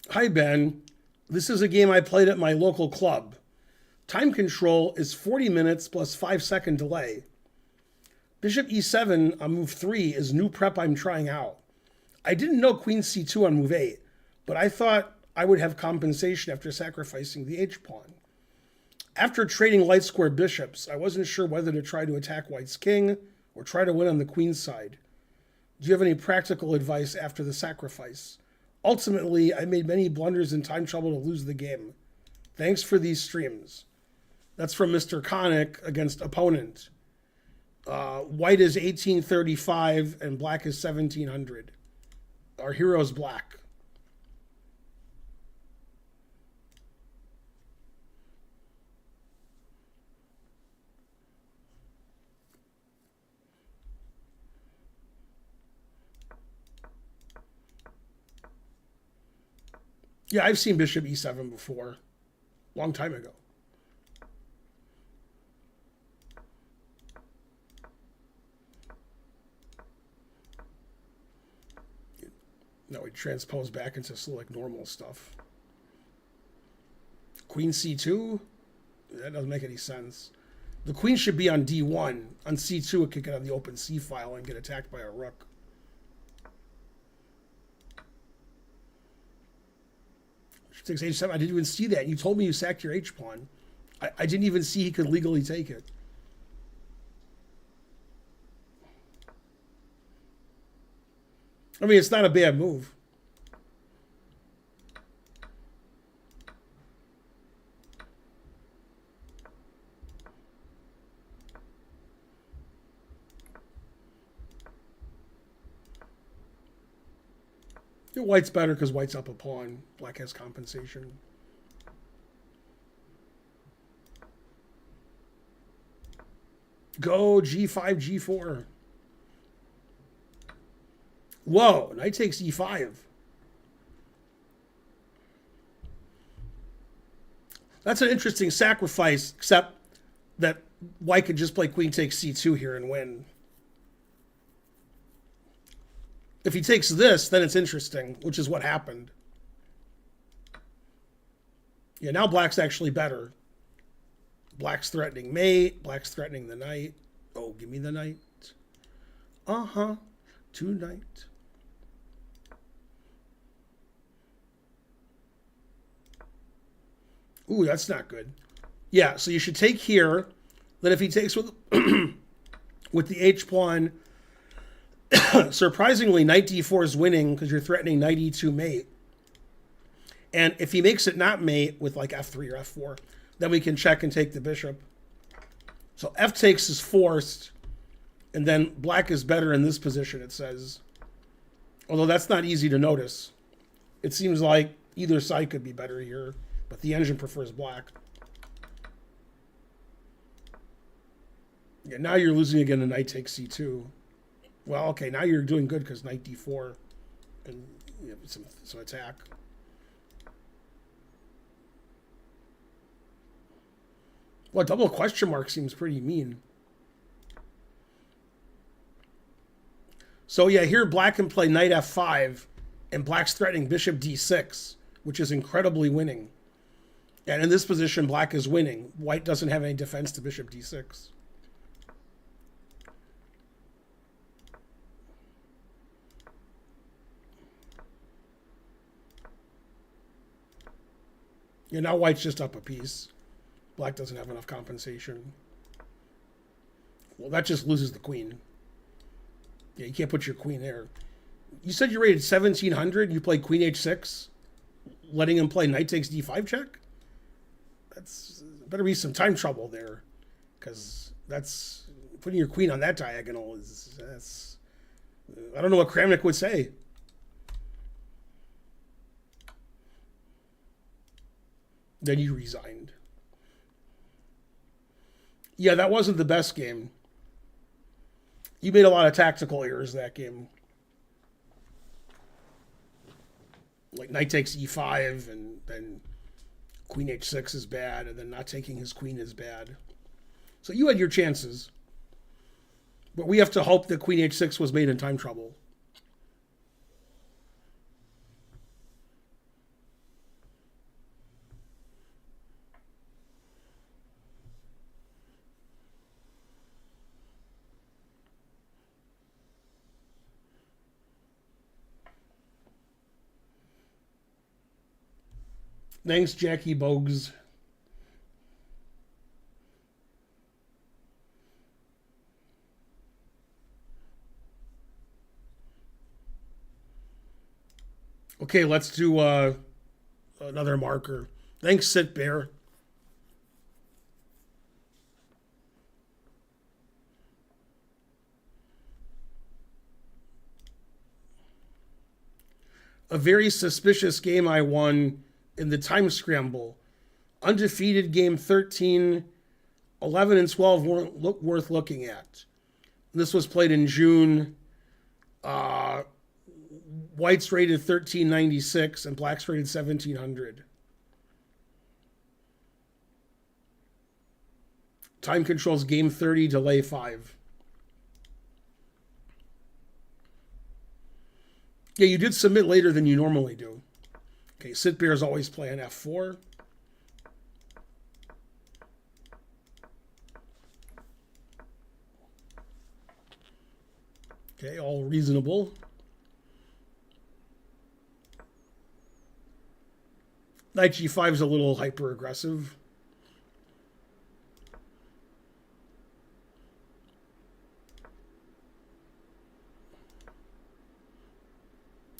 Speaker 1: Hi, Ben. This is a game I played at my local club. Time control is 40 minutes plus 5-second delay. Bishop e7 on move 3 is new prep I'm trying out. I didn't know queen c2 on move 8, but I thought I would have compensation after sacrificing the h-pawn. After trading light square bishops, I wasn't sure whether to try to attack white's king or try to win on the queen's side. Do you have any practical advice after the sacrifice? Ultimately, I made many blunders and time trouble to lose the game. Thanks for these streams. That's from Mr. Connick against opponent. White is 1835 and black is 1700. Our hero's black. Yeah, I've seen bishop e7 before. Long time ago. No, we transpose back into like normal stuff. Queen c2? That doesn't make any sense. The queen should be on d1. On c2, it could get on the open c file and get attacked by a rook. She takes h7. I didn't even see that. You told me you sacked your h-pawn. I didn't even see he could legally take it. I mean, it's not a bad move. White's better because white's up a pawn. Black has compensation. Go g5, g4. Whoa, knight takes e5. That's an interesting sacrifice, except that white could just play queen takes c2 here and win. If he takes this, then it's interesting, which is what happened. Yeah, now black's actually better. Black's threatening mate. Black's threatening the knight. Oh, give me the knight. Uh-huh. Tonight. Ooh, that's not good. Yeah, so you should take here. Then if he takes with with the H pawn, surprisingly, knight d4 is winning because you're threatening knight e2 mate. And if he makes it not mate with like f3 or f4, then we can check and take the bishop. So f takes is forced, and then black is better in this position, it says. Although that's not easy to notice. It seems like either side could be better here, but the engine prefers black. Yeah, now you're losing again to knight takes c2. Well, okay, now you're doing good because knight d4 and you have some attack. Well, double question mark seems pretty mean. So yeah, here black can play knight f5, and black's threatening bishop d6, which is incredibly winning. And in this position, black is winning. White doesn't have any defense to bishop d6. Yeah, now white's just up a piece. Black doesn't have enough compensation. Well, that just loses the queen. Yeah, you can't put your queen there. You said you rated 1700. You played queen h6, letting him play knight takes d5 check? That's better be some time trouble there, because that's putting your queen on that diagonal is that's. I don't know what Kramnik would say. Then you resigned. Yeah, that wasn't the best game. You made a lot of tactical errors that game. Like knight takes e5, and then queen h6 is bad, and then not taking his queen is bad. So you had your chances. But we have to hope that queen h6 was made in time trouble. Thanks, Jackie Bogues. Okay, let's do another marker. Thanks, Sit Bear. A very suspicious game I won in the time scramble. Undefeated game 13, 11 and 12 weren't worth looking at. This was played in June. White's rated 1396 and black's rated 1700. Time controls game 30, delay 5. Yeah, you did submit later than you normally do. Okay, Sit Bear is always playing f4. Okay, all reasonable. Knight g5 is a little hyper aggressive.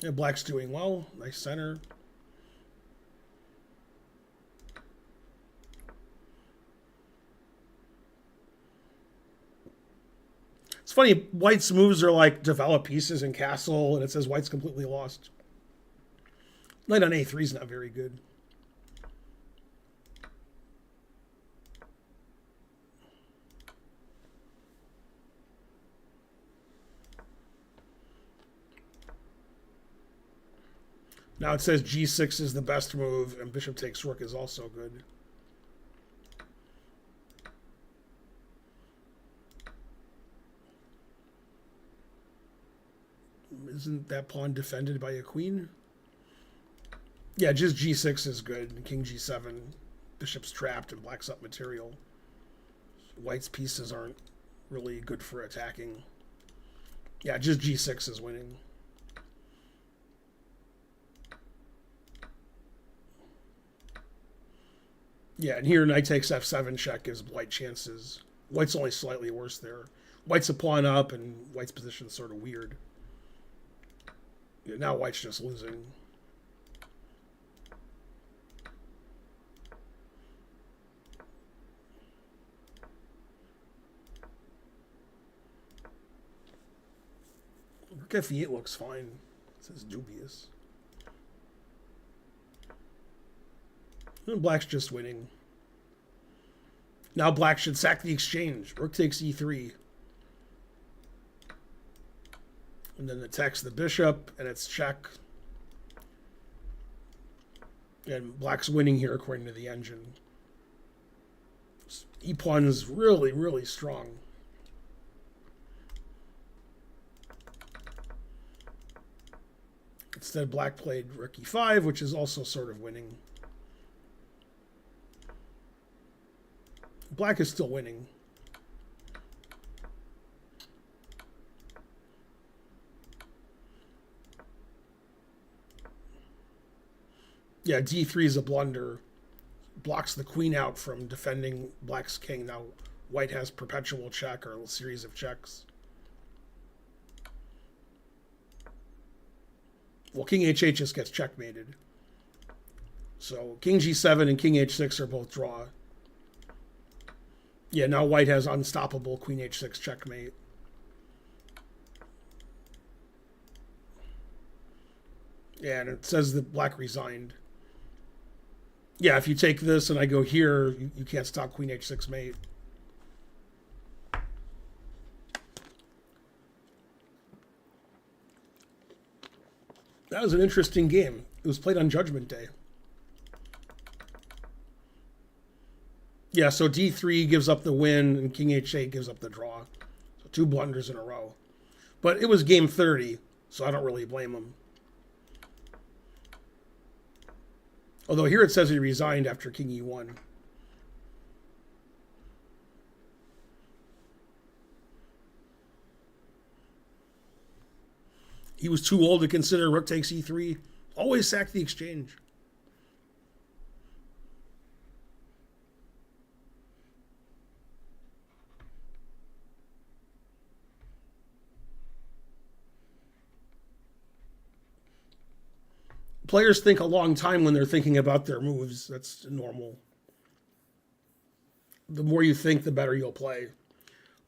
Speaker 1: Yeah, black's doing well. Nice center. It's funny, white's moves are like develop pieces and castle, and it says white's completely lost. Knight on a3 is not very good. Now it says g6 is the best move, and bishop takes rook is also good. Isn't that pawn defended by a queen? Yeah, just g6 is good. King g7, bishop's trapped, and black's up material. White's pieces aren't really good for attacking. Yeah, just G6 is winning. Yeah, and here knight takes F7 check gives white chances. White's only slightly worse there. White's a pawn up, and white's position's sort of weird. Yeah, now white's just losing. Rook F8 looks fine. It says dubious. And black's just winning. Now black should sack the exchange. Rook takes E3. And then attacks the bishop, and it's check. And black's winning here according to the engine. E-pawn is really, really strong. Instead, black played rook E5, which is also sort of winning. Black is still winning. Yeah, D3 is a blunder. Blocks the queen out from defending black's king. Now white has perpetual check or a series of checks. Well, king H8 just gets checkmated. So king G7 and king H6 are both draw. Yeah, now white has unstoppable queen H6 checkmate. Yeah, and it says that black resigned. Yeah, if you take this and I go here, you can't stop queen H6 mate. That was an interesting game. It was played on Judgment Day. Yeah, so D3 gives up the win and king H8 gives up the draw. So 2 blunders in a row. But it was game 30, so I don't really blame him. Although here it says he resigned after king E1. He was too old to consider rook takes E3. Always sack the exchange. Players think a long time when they're thinking about their moves. That's normal. The more you think, the better you'll play.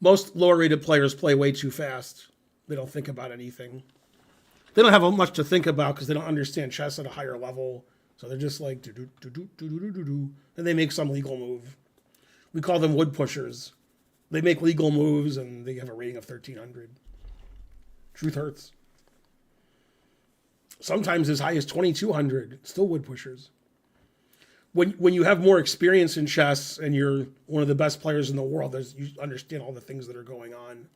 Speaker 1: Most lower rated players play way too fast. They don't think about anything. They don't have much to think about because they don't understand chess at a higher level. So they're just like, do-do-do-do-do-do-do, and they make some legal move. We call them wood pushers. They make legal moves and they have a rating of 1,300. Truth hurts. Sometimes as high as 2,200. Still wood pushers. When you have more experience in chess and you're one of the best players in the world, you understand all the things that are going on.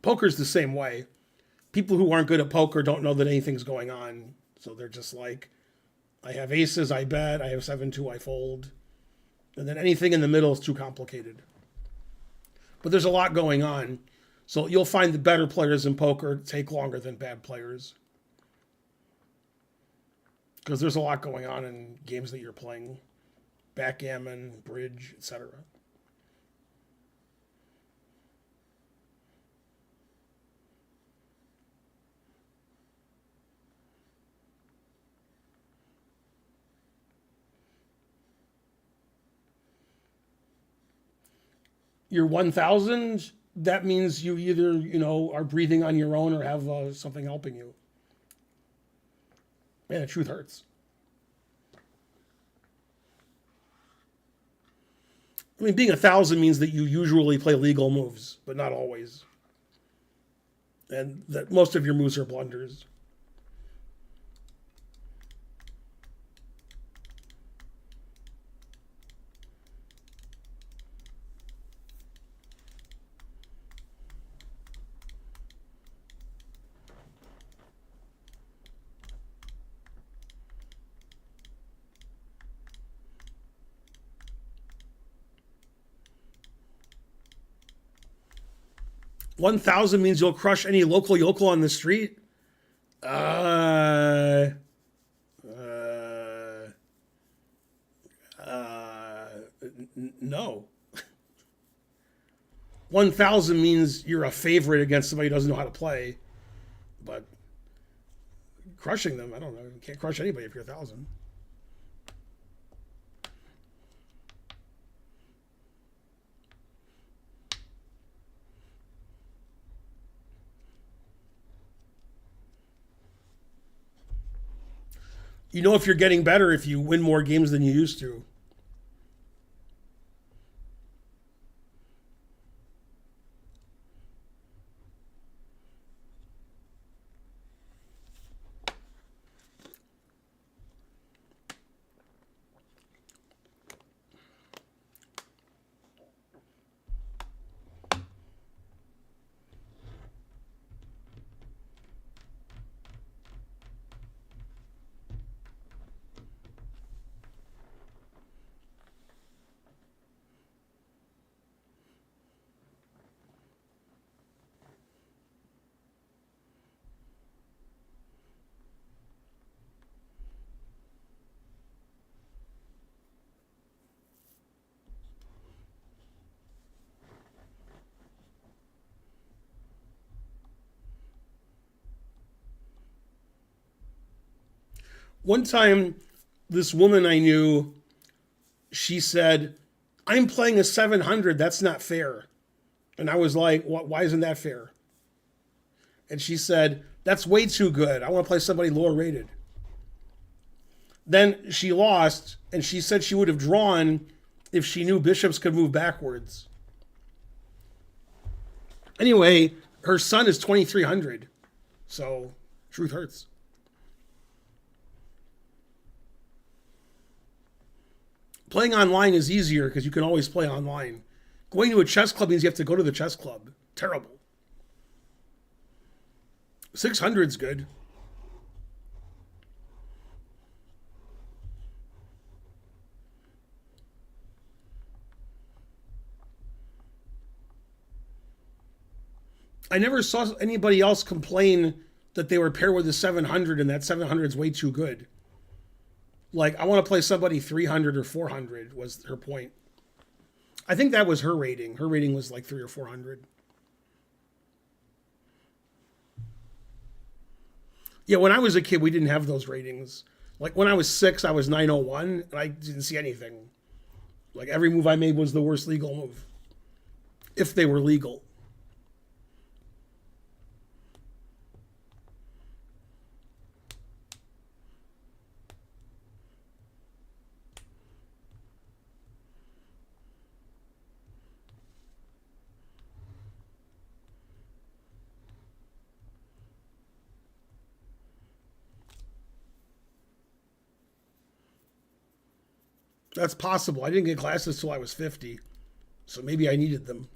Speaker 1: Poker's the same way. People who aren't good at poker don't know that anything's going on. So they're just like, I have aces, I bet. I have 7-2, I fold. And then anything in the middle is too complicated. But there's a lot going on. So you'll find the better players in poker take longer than bad players. Because there's a lot going on in games that you're playing. Backgammon, bridge, etc. You're 1,000, that means you either, are breathing on your own or have something helping you. Man, the truth hurts. I mean, being 1,000 means that you usually play legal moves, but not always. And that most of your moves are blunders. 1,000 means you'll crush any local yokel on the street? Uh, uh, no. 1,000 means you're a favorite against somebody who doesn't know how to play. But crushing them, I don't know. You can't crush anybody if you're 1,000. You know if you're getting better if you win more games than you used to. One time, this woman I knew, she said, I'm playing a 700. That's not fair. And I was like, why isn't that fair? And she said, that's way too good. I want to play somebody lower rated. Then she lost, and she said she would have drawn if she knew bishops could move backwards. Anyway, her son is 2,300. So, truth hurts. Playing online is easier because you can always play online. Going to a chess club means you have to go to the chess club. Terrible. 600's good. I never saw anybody else complain that they were paired with a 700 and that 700 is way too good. Like, I want to play somebody 300 or 400 was her point. I think that was her rating. Her rating was like 300 or 400. Yeah, when I was a kid, we didn't have those ratings. Like, when I was 6, I was 901, and I didn't see anything. Like, every move I made was the worst legal move. If they were legal. That's possible. I didn't get glasses till I was 50, so maybe I needed them.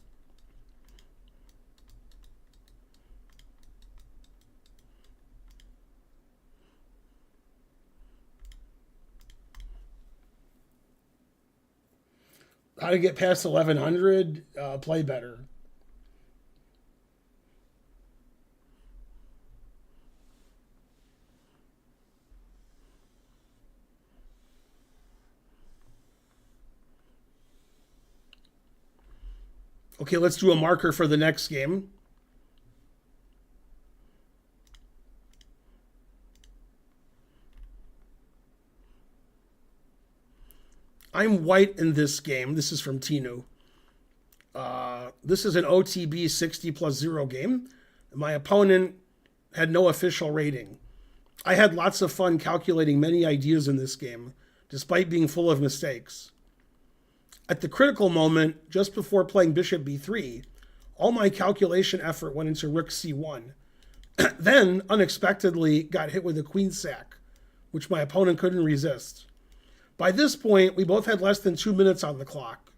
Speaker 1: How to get past 1100? Play better. Okay, let's do a marker for the next game. I'm white in this game. This is from Tinu. This is an OTB 60 plus 0 game. My opponent had no official rating. I had lots of fun calculating many ideas in this game, despite being full of mistakes. At the critical moment, just before playing bishop b3, all my calculation effort went into rook c1. Then, unexpectedly, got hit with a queen sack, which my opponent couldn't resist. By this point, we both had less than 2 minutes on the clock.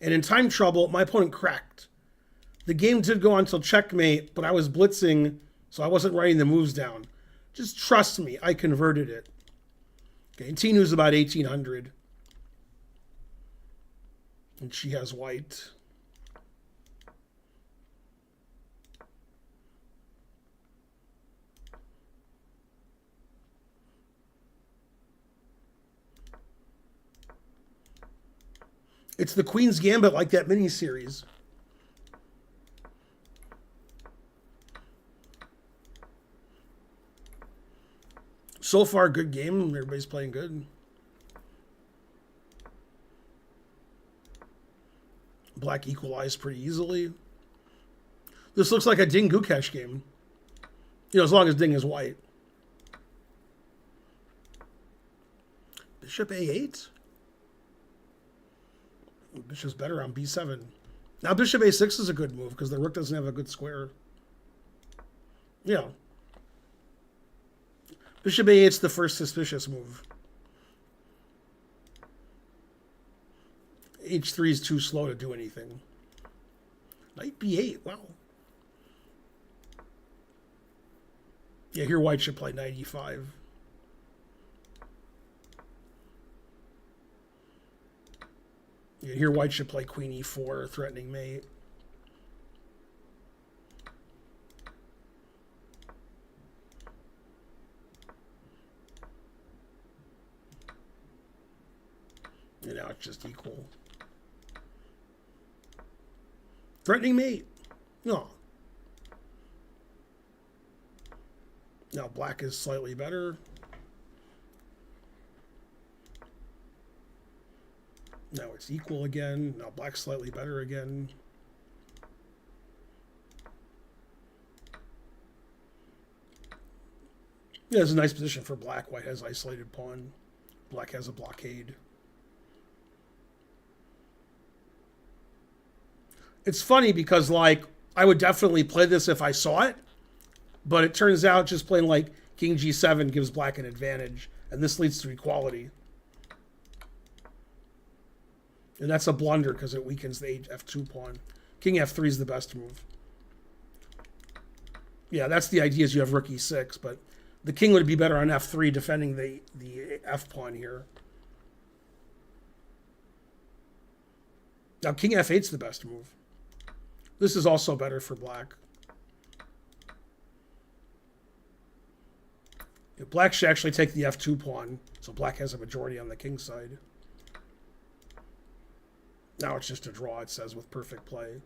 Speaker 1: And in time trouble, my opponent cracked. The game did go on till checkmate, but I was blitzing, so I wasn't writing the moves down. Just trust me, I converted it. Okay, Tinu's about 1,800. And she has white. It's the Queen's Gambit, like that miniseries. So far, good game. Everybody's playing good. Black equalized pretty easily. This looks like a Ding Gukesh game. As long as Ding is white. Bishop A8? Bishop's better on B7. Now Bishop A6 is a good move because the rook doesn't have a good square. Yeah. Bishop A8's the first suspicious move. H3 is too slow to do anything. Knight B8, wow. Yeah, here white should play knight E5. Yeah, here white should play queen E4, threatening mate. And now it's just equal. Threatening mate. No. Now black is slightly better. Now it's equal again. Now black's slightly better again. Yeah, it's a nice position for black. White has isolated pawn. Black has a blockade. It's funny because, like, I would definitely play this if I saw it, but it turns out just playing like King G7 gives black an advantage, and this leads to equality. And that's a blunder because it weakens the F2 pawn. King F3 is the best move. Yeah, that's the idea, is you have rook E6, but the king would be better on F3 defending the F pawn here. Now King F8 is the best move. This is also better for black. Black should actually take the F2 pawn, so black has a majority on the king side. Now it's just a draw, it says, with perfect play.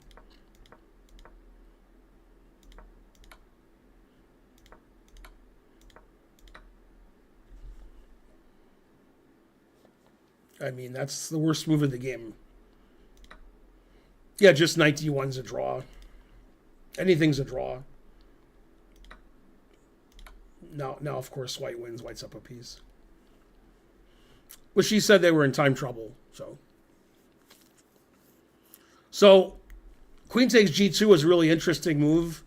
Speaker 1: I mean, that's the worst move of the game. Yeah, just knight D1's a draw. Anything's a draw. Now, of course, white wins. White's up a piece. Well, she said they were in time trouble, so. So, queen takes G2 was a really interesting move.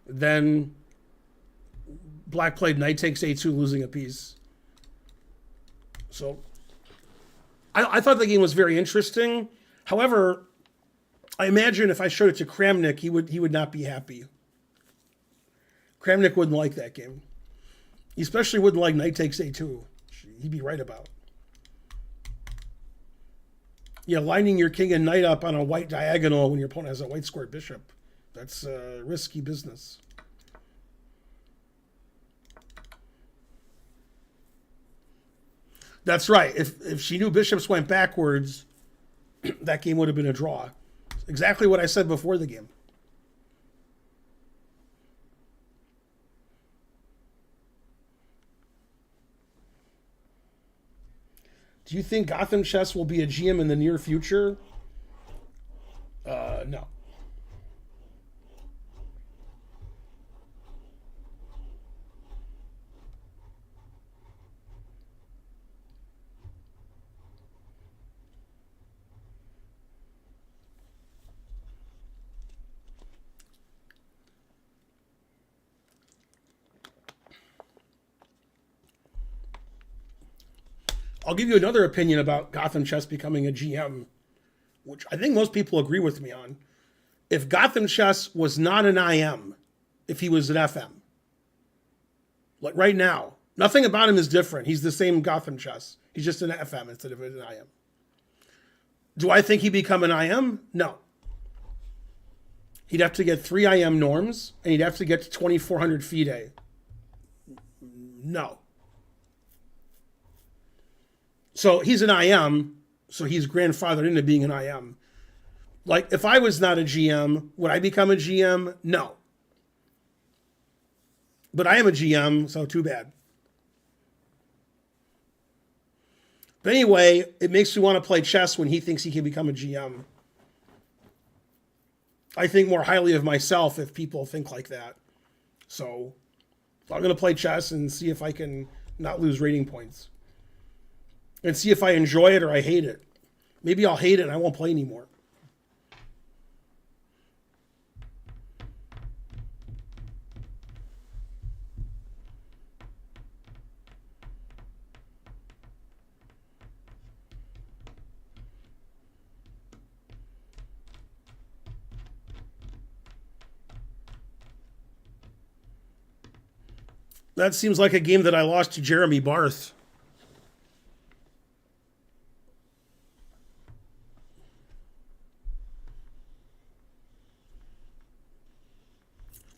Speaker 1: Then, black played knight takes A2, losing a piece. So, I thought the game was very interesting. However, I imagine if I showed it to Kramnik, he would not be happy. Kramnik wouldn't like that game. He especially wouldn't like knight takes A2. He'd be right about. Yeah, lining your king and knight up on a white diagonal when your opponent has a white squared bishop. That's risky business. That's right. If she knew bishops went backwards, that game would have been a draw. Exactly what I said before the game. Do you think Gotham Chess will be a GM in the near future? No. I'll give you another opinion about Gotham Chess becoming a GM, which I think most people agree with me on. If Gotham Chess was not an IM, if he was an FM, like right now, nothing about him is different. He's the same Gotham Chess. He's just an FM instead of an IM. Do I think he'd become an IM? No. He'd have to get 3 IM norms, and he'd have to get to 2,400 FIDE. No. So he's an IM, So he's grandfathered into being an IM. Like, if I was not a GM, would I become a GM? No. But I am a GM, so too bad. But anyway, it makes me want to play chess when he thinks he can become a GM. I think more highly of myself if people think like that. So I'm going to play chess and see if I can not lose rating points. And see if I enjoy it or I hate it. Maybe I'll hate it and I won't play anymore. That seems like a game that I lost to Jeremy Barth.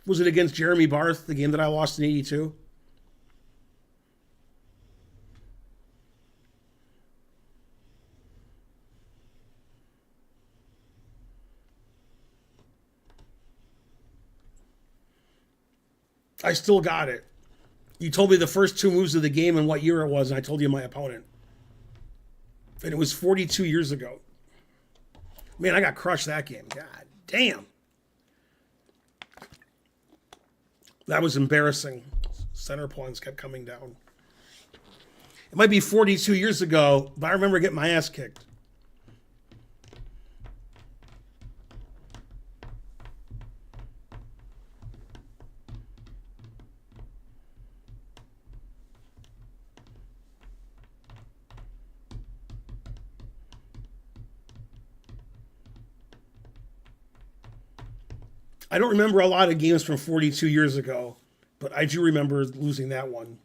Speaker 1: Was it against Jeremy Barth, the game that I lost in 82? I still got it. You told me the first two moves of the game and what year it was, and I told you my opponent. And it was 42 years ago. Man, I got crushed that game. God damn. That was embarrassing. Center pawns kept coming down. It might be 42 years ago, but I remember getting my ass kicked. I don't remember a lot of games from 42 years ago, but I do remember losing that one.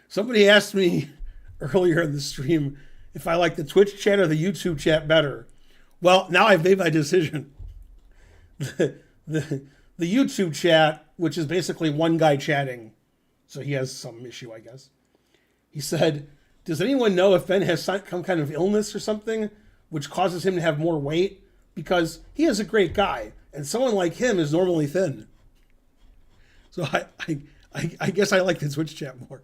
Speaker 1: Somebody asked me earlier in the stream if I like the Twitch chat or the YouTube chat better. Well, now I've made my decision. The YouTube chat, which is basically one guy chatting, so he has some issue, I guess. He said, does anyone know if Ben has some kind of illness or something which causes him to have more weight? Because he is a great guy, and someone like him is normally thin. So I guess I like the Twitch chat more.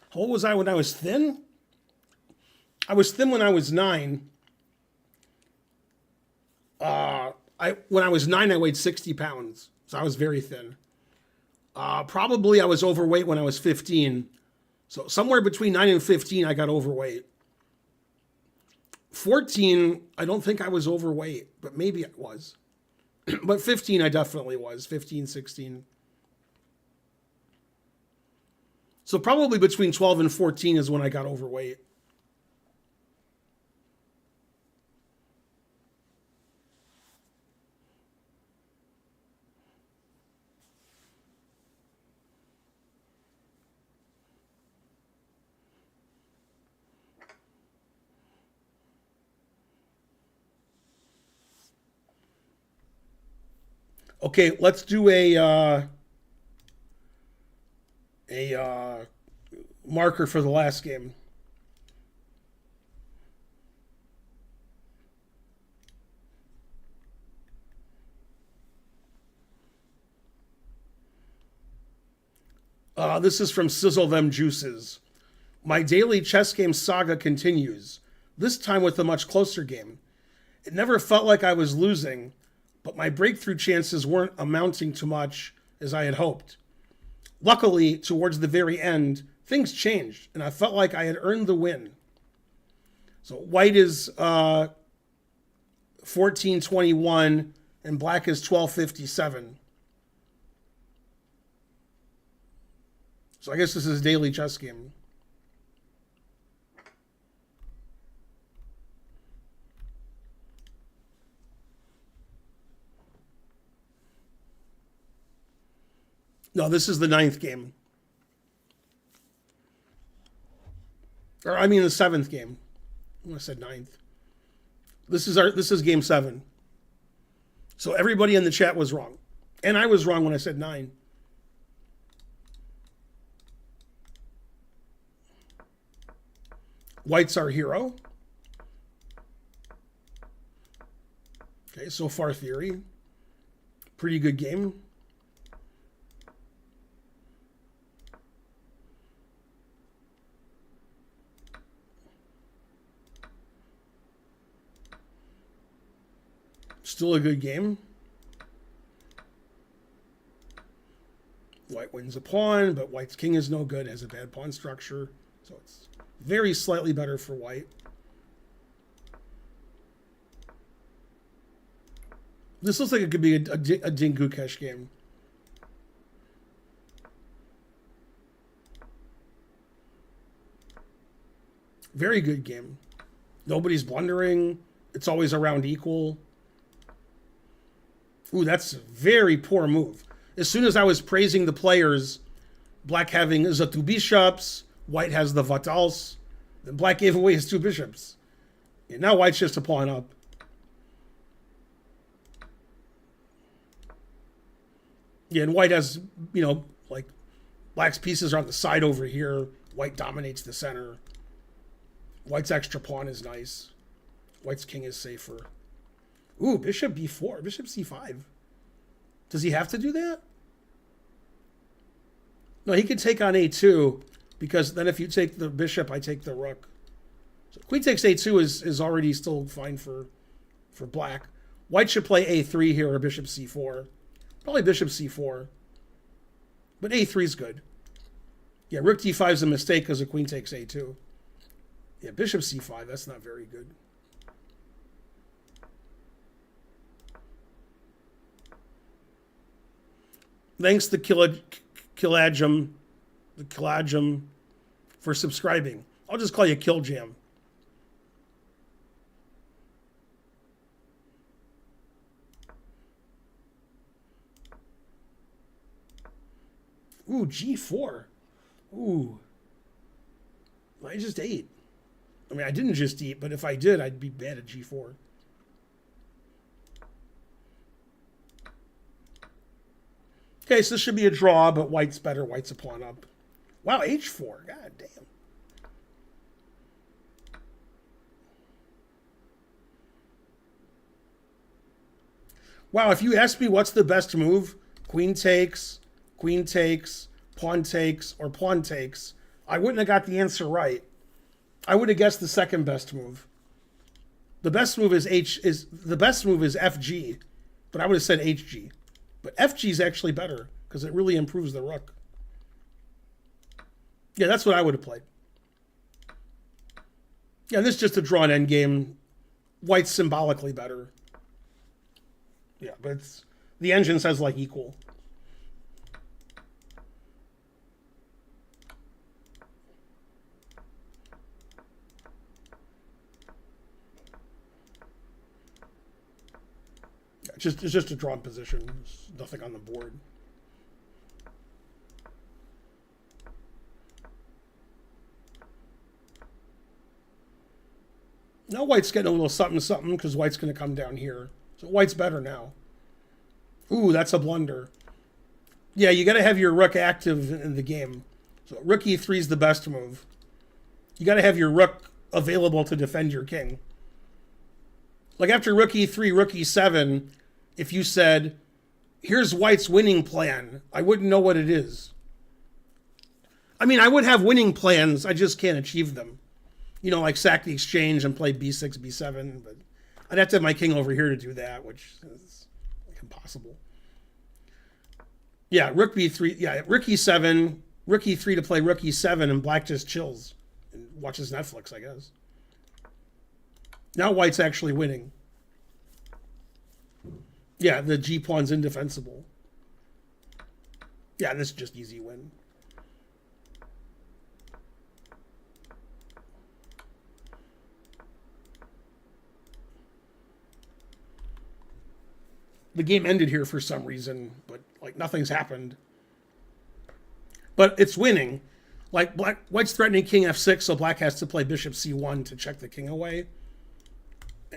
Speaker 1: How old was I when I was thin? I was thin when I was 9. When I was 9, I weighed 60 pounds, so I was very thin. Probably I was overweight when I was 15. So somewhere between 9 and 15, I got overweight. 14, I don't think I was overweight, but maybe I was. But 15, I definitely was. 15, 16. So probably between 12 and 14 is when I got overweight. Okay, let's do a marker for the last game. This is from Sizzle Them Juices. My daily chess game saga continues, this time with a much closer game. It never felt like I was losing, but my breakthrough chances weren't amounting to much as I had hoped. Luckily, towards the very end, things changed, and I felt like I had earned the win. So white is 1421, and black is 1257. So I guess this is a daily chess game. No, this is the 9th game. Or I mean the 7th game. I said 9th. This is game 7. So everybody in the chat was wrong. And I was wrong when I said 9. White's our hero. Okay, so far theory. Pretty good game. Still a good game. White wins a pawn, but white's king is no good, has a bad pawn structure. So it's very slightly better for white. This looks like it could be a Ding Gukesh game. Very good game. Nobody's blundering. It's always around equal. Ooh, that's a very poor move. As soon as I was praising the players, black having the 2 bishops, white has the Vatals, then black gave away his 2 bishops. And now white's just a pawn up. Yeah, and white has, like black's pieces are on the side over here. White dominates the center. White's extra pawn is nice. White's king is safer. Ooh, bishop b4, bishop c5. Does he have to do that? No, he could take on a2, because then if you take the bishop, I take the rook. So queen takes a2 is already still fine for black. White should play a3 here or bishop c4. Probably bishop c4. But a3 is good. Yeah, rook d5 is a mistake because the queen takes a2. Yeah, bishop c5, that's not very good. Thanks to Kilajum for subscribing. I'll just call you Killjam. Ooh, g4. Ooh. I just ate. I mean, I didn't just eat, but if I did, I'd be bad at g4. Okay, so this should be a draw, but white's better. White's a pawn up. Wow, h4. God damn. Wow, if you ask me what's the best move, queen takes, pawn takes, or pawn takes, I wouldn't have got the answer right. I would have guessed the second best move. The best move is FG, but I would have said HG. But FG is actually better because it really improves the rook. Yeah, that's what I would have played. Yeah, this is just a drawn endgame. White's symbolically better. Yeah, but the engine says like equal. It's just a drawn position. There's nothing on the board. Now white's getting a little something because white's going to come down here. So white's better now. Ooh, that's a blunder. Yeah, you got to have your rook active in the game. So rook e3 is the best move. You got to have your rook available to defend your king. Like after rook e3, rook e7, if you said, here's white's winning plan, I wouldn't know what it is. I mean, I would have winning plans, I just can't achieve them. You know, like sack the exchange and play b6, b7, but I'd have to have my king over here to do that, which is impossible. Yeah, rook b3, yeah, rook e7, rook e3 to play rook e7, and black just chills and watches Netflix, I guess. Now white's actually winning. Yeah, the G pawn's indefensible. Yeah, this is just easy win. The game ended here for some reason, but like nothing's happened. But it's winning. Like white's threatening king f6, so black has to play bishop c1 to check the king away.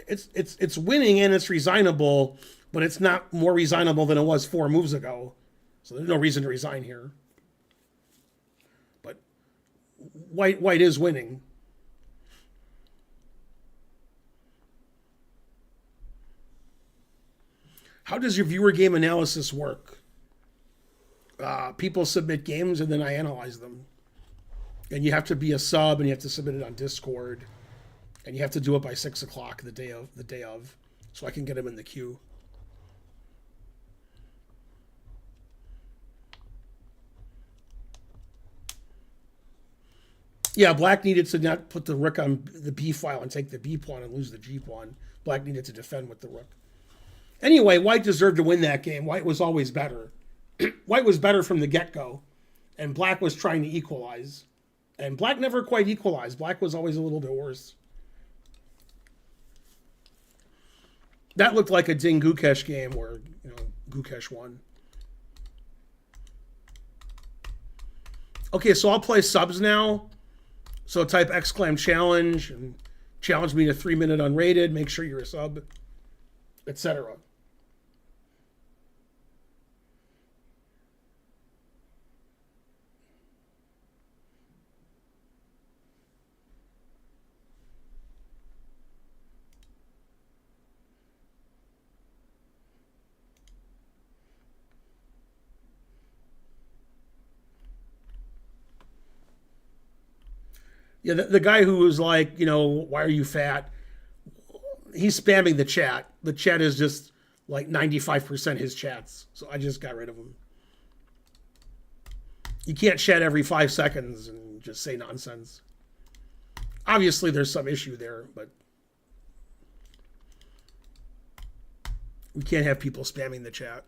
Speaker 1: It's winning and it's resignable, but it's not more resignable than it was 4 moves ago. So there's no reason to resign here. But white is winning. How does your viewer game analysis work? People submit games and then I analyze them. And you have to be a sub and you have to submit it on Discord. And you have to do it by 6 o'clock the day of, so I can get them in the queue. Yeah, black needed to not put the rook on the b file and take the b pawn and lose the g pawn. Black needed to defend with the rook. Anyway, white deserved to win that game. White was always better. White was better from the get-go, and black was trying to equalize. And black never quite equalized. Black was always a little bit worse. That looked like a Ding Gukesh game where, Gukesh won. Okay, so I'll play subs now. So type !challenge and challenge me to 3-minute unrated. Make sure you're a sub, etc. Yeah, the guy who was like, why are you fat? He's spamming the chat. The chat is just like 95% his chats. So I just got rid of him. You can't chat every 5 seconds and just say nonsense. Obviously, there's some issue there, but we can't have people spamming the chat.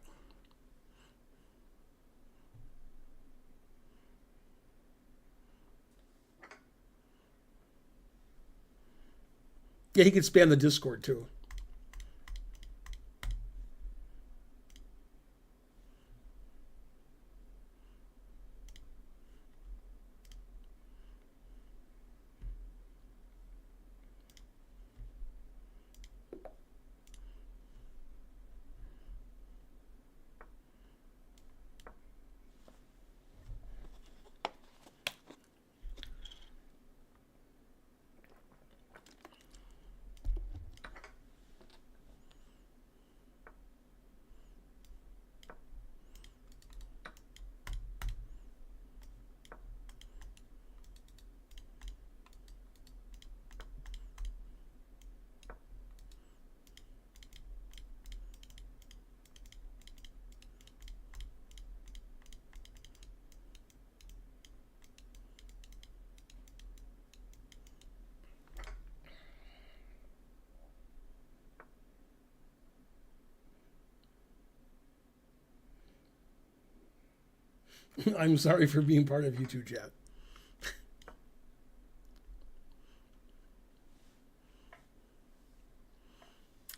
Speaker 1: Yeah, he could spam the Discord too. I'm sorry for being part of YouTube chat.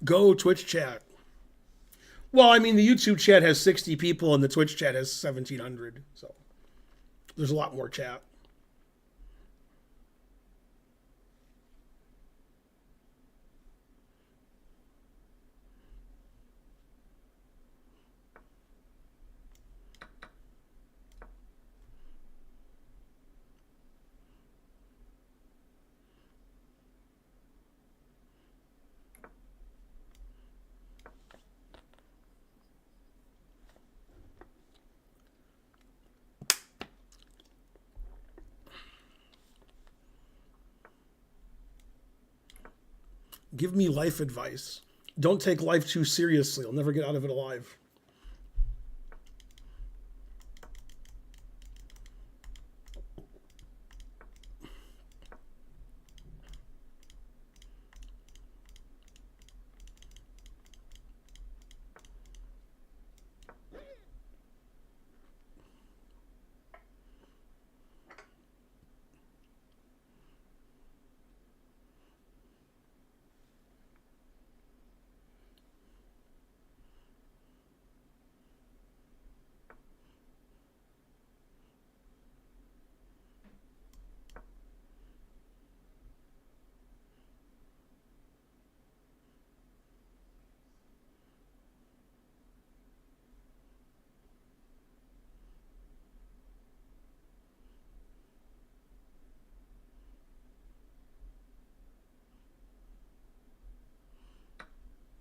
Speaker 1: Go Twitch chat. Well, I mean, the YouTube chat has 60 people and the Twitch chat has 1,700. So there's a lot more chat. Give me life advice. Don't take life too seriously. You'll never get out of it alive.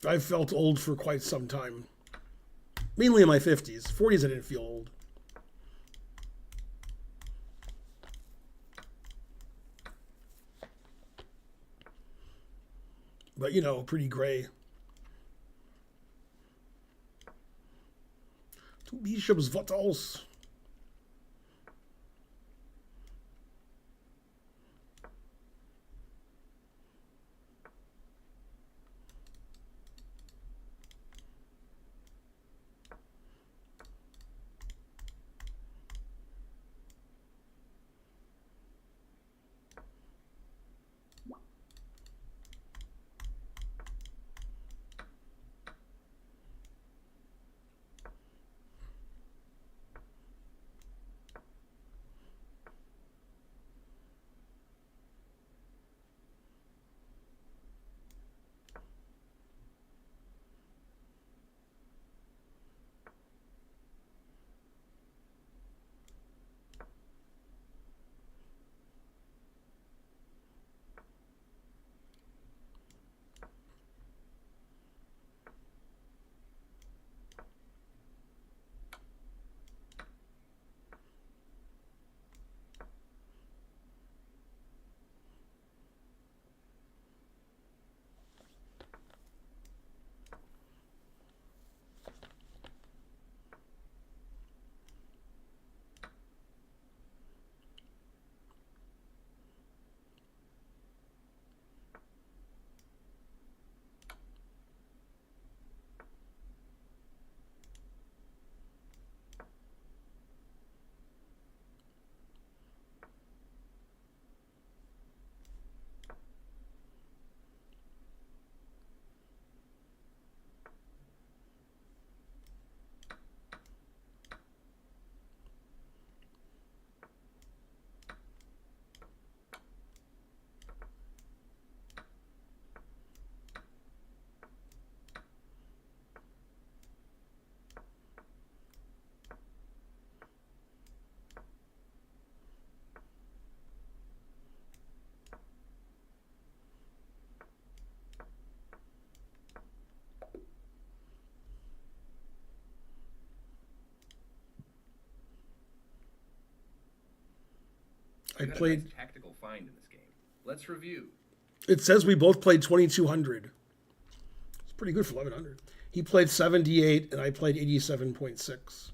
Speaker 1: I felt old for quite some time. Mainly in my 50s. 40s I didn't feel old. But, pretty gray. Two bishops, what else? I
Speaker 2: You had a nice
Speaker 1: played.
Speaker 2: tactical find in this game. Let's review.
Speaker 1: It says we both played 2200. It's pretty good for 1100. He played 78 and I played 87.6.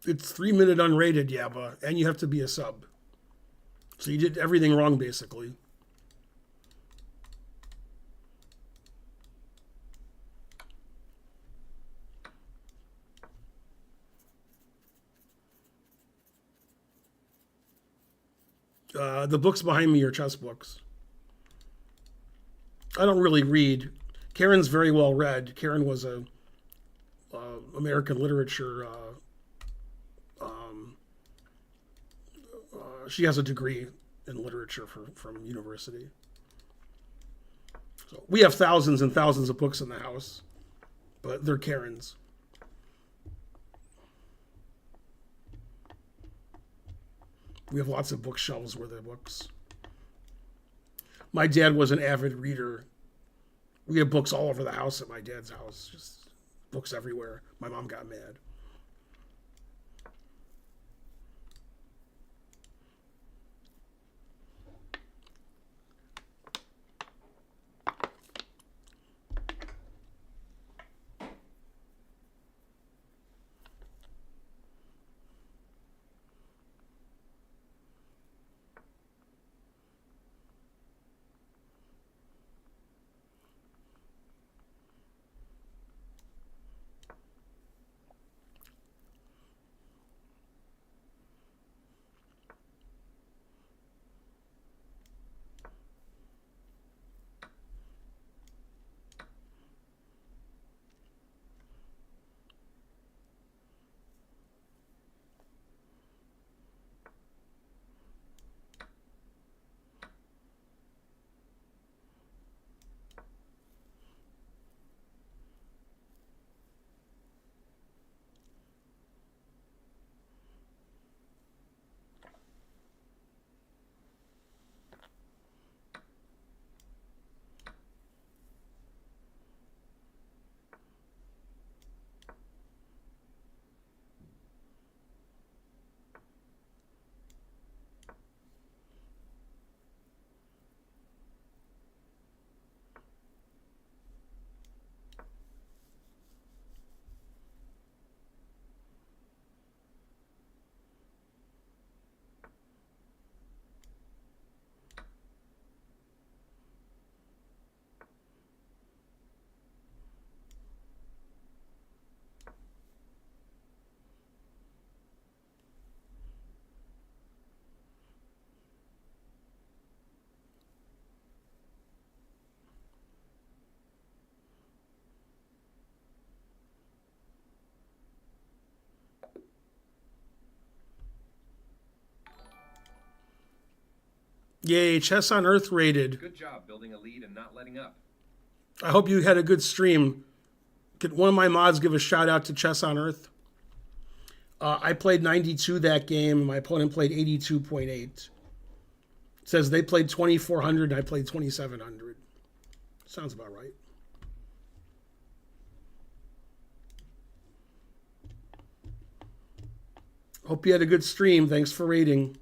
Speaker 1: It's 3 minute unrated, Yabba, and you have to be a sub. So you did everything wrong, basically. The books behind me are chess books. I don't really read. Karen's very well read. Karen was a American literature. She has a degree in literature from university. So we have thousands and thousands of books in the house, but they're Karen's. We have lots of bookshelves where they're books. My dad was an avid reader We had books all over the house at my dad's house, just books everywhere. My mom got mad. Yay, Chess on Earth rated.
Speaker 2: Good job building a lead and not letting up.
Speaker 1: I hope you had a good stream. Could one of my mods give a shout out to Chess on Earth? I played 92 that game. My opponent played 82.8. It says they played 2400 and I played 2700. Sounds about right. Hope you had a good stream. Thanks for rating.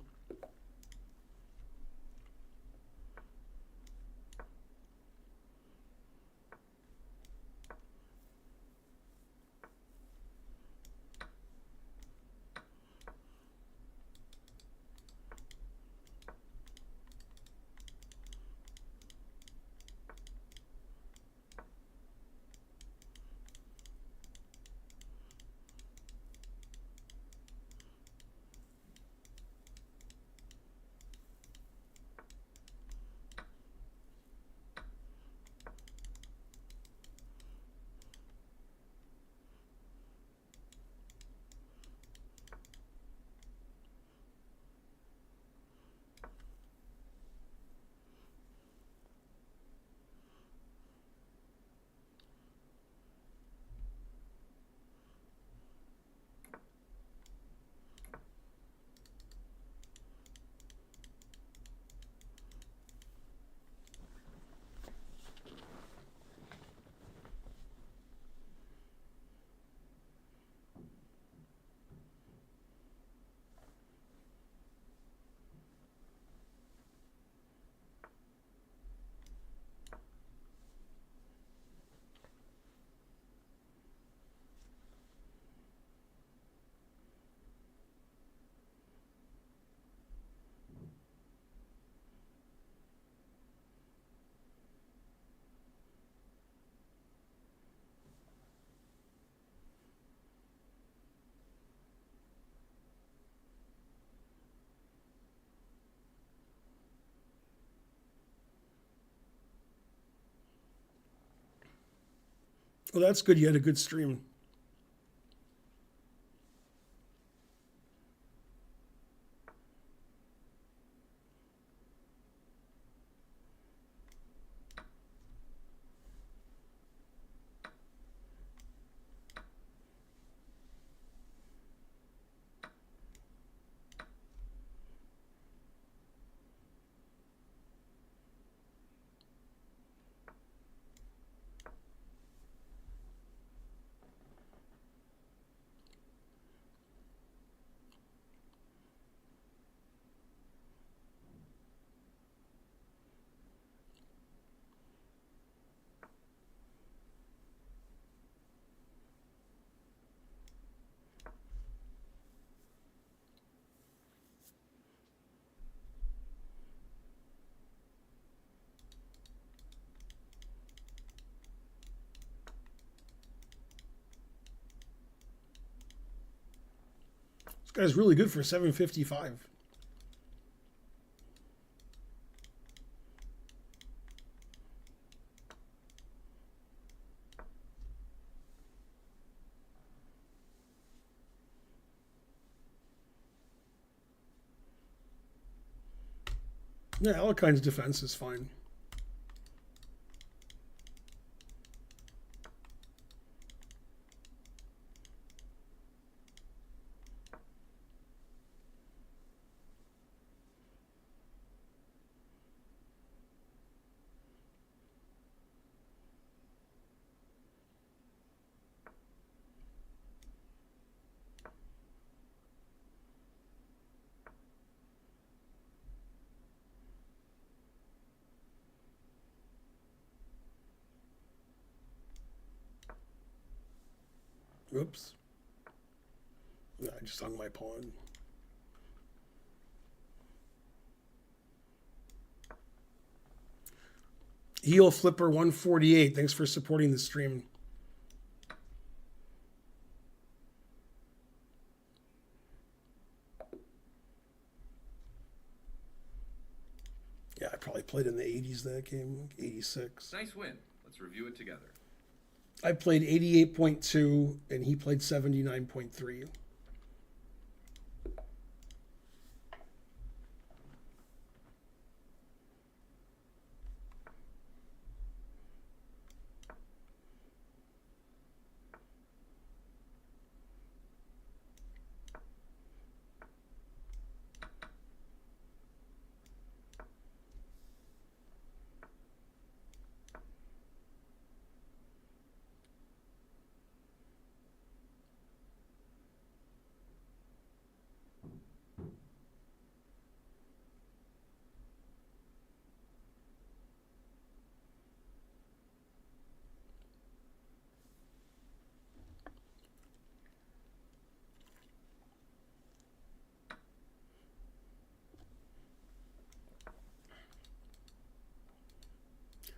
Speaker 1: Well, that's good. You had a good stream. Guy's really good for 755. Yeah, Alekine's defense is fine. Oops. Yeah, I just hung my pawn. Heel Flipper 148. Thanks for supporting the stream. Yeah, I probably played in the 80s that game, like 86.
Speaker 2: Nice win. Let's review it together.
Speaker 1: I played 88.2 and he played 79.3.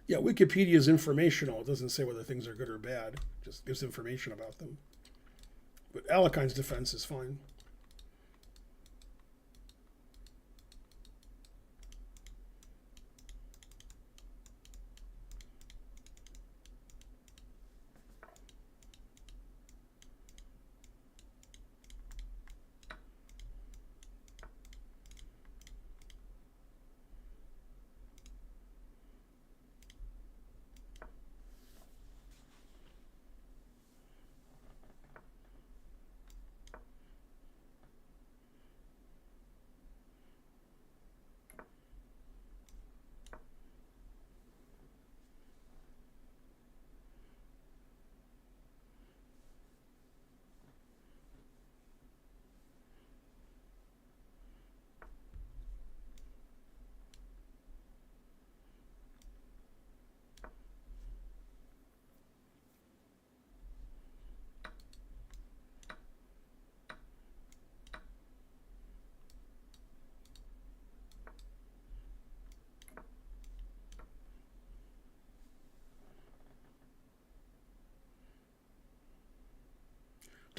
Speaker 1: Yeah, Wikipedia is informational. It doesn't say whether things are good or bad. It just gives information about them. But Alekine's defense is fine.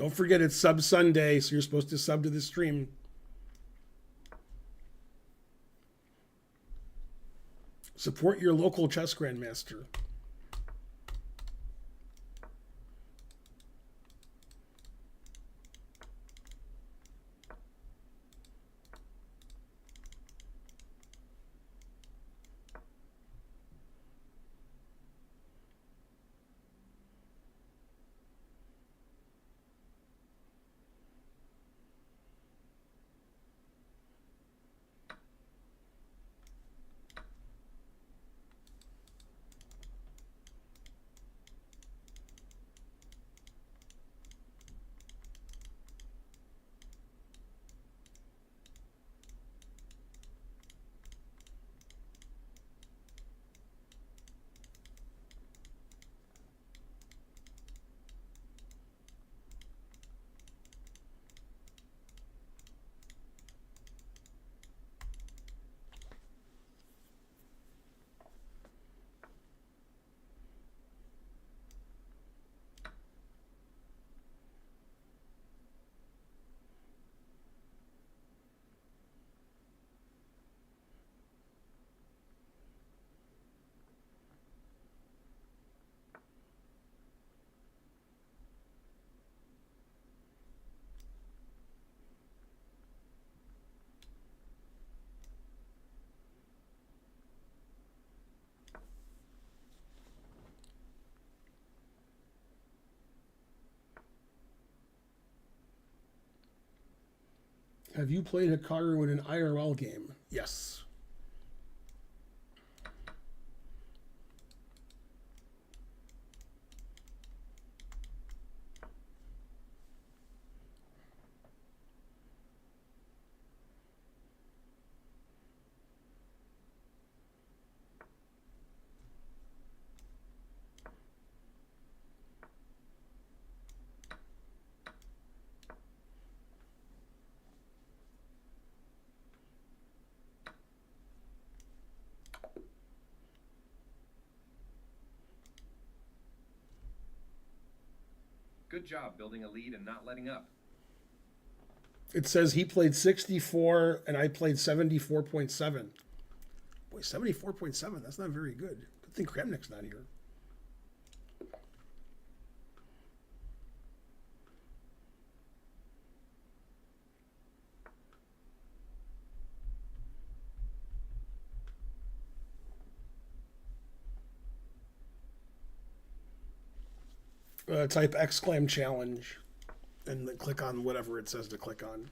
Speaker 1: Don't forget it's Sub Sunday, so you're supposed to sub to the stream. Support your local chess grandmaster. Have you played Hikaru in an IRL game? Yes.
Speaker 2: Good job building a lead and not letting up.
Speaker 1: It says he played 64 and I played 74.7. Boy, 74.7, that's not very good. Good thing Kremnick's not here. Type exclam challenge and then click on whatever it says to click on.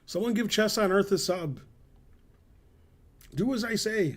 Speaker 1: Someone give Chess on Earth a sub. Do as I say.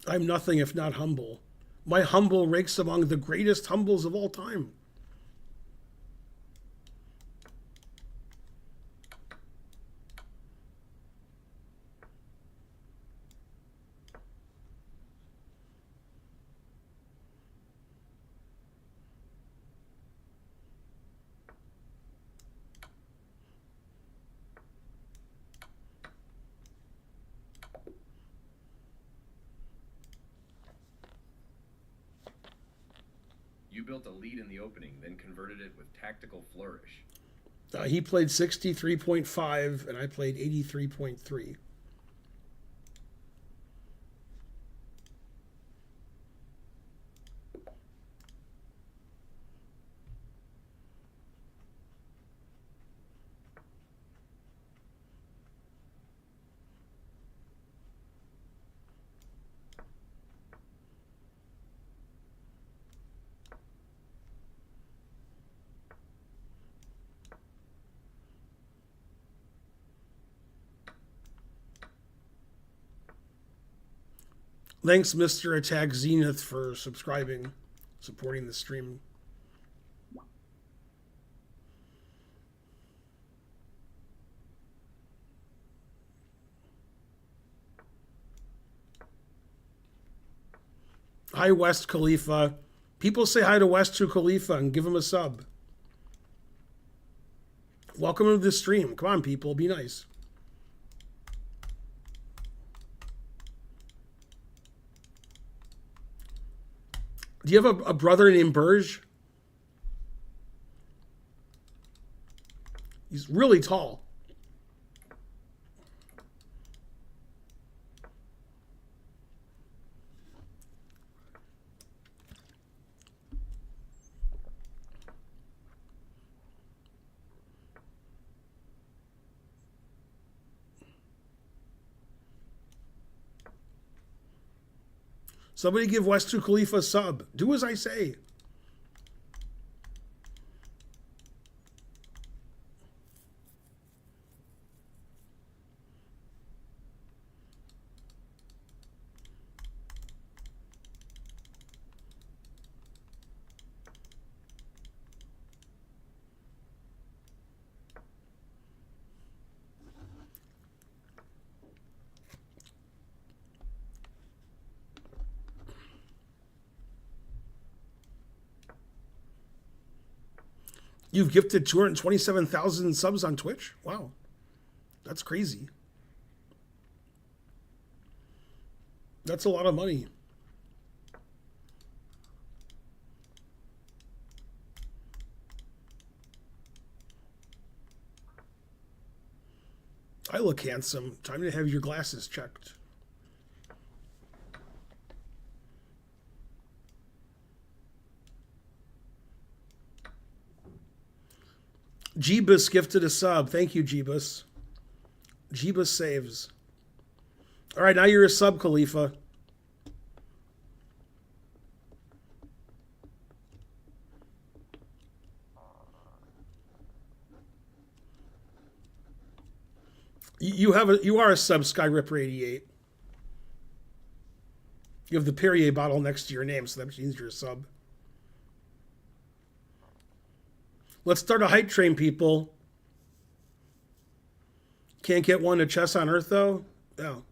Speaker 1: I'm nothing if not humble. My humble ranks among the greatest humbles of all time.
Speaker 2: You built a lead in the opening, then converted it with tactical flourish.
Speaker 1: He played 63.5 and I played 83.3. Thanks, Mr. Attack Zenith, for subscribing, supporting the stream. Hi, West Khalifa. People say hi to West to Khalifa and give him a sub. Welcome to the stream. Come on, people. Be nice. Do you have a brother named Burge? He's really tall. Somebody give Westu Khalifa a sub. Do as I say. You've gifted 227,000 subs on Twitch? Wow. That's crazy. That's a lot of money. I look handsome. Time to have your glasses checked. Jeebus gifted a sub. Thank you, Jeebus. Jeebus saves. All right, now you're a sub, Khalifa. You are a sub, Skyripper88. You have the Perrier bottle next to your name, so that means you're a sub. Let's start a hype train, people. Can't get one to Chess on Earth, though? No.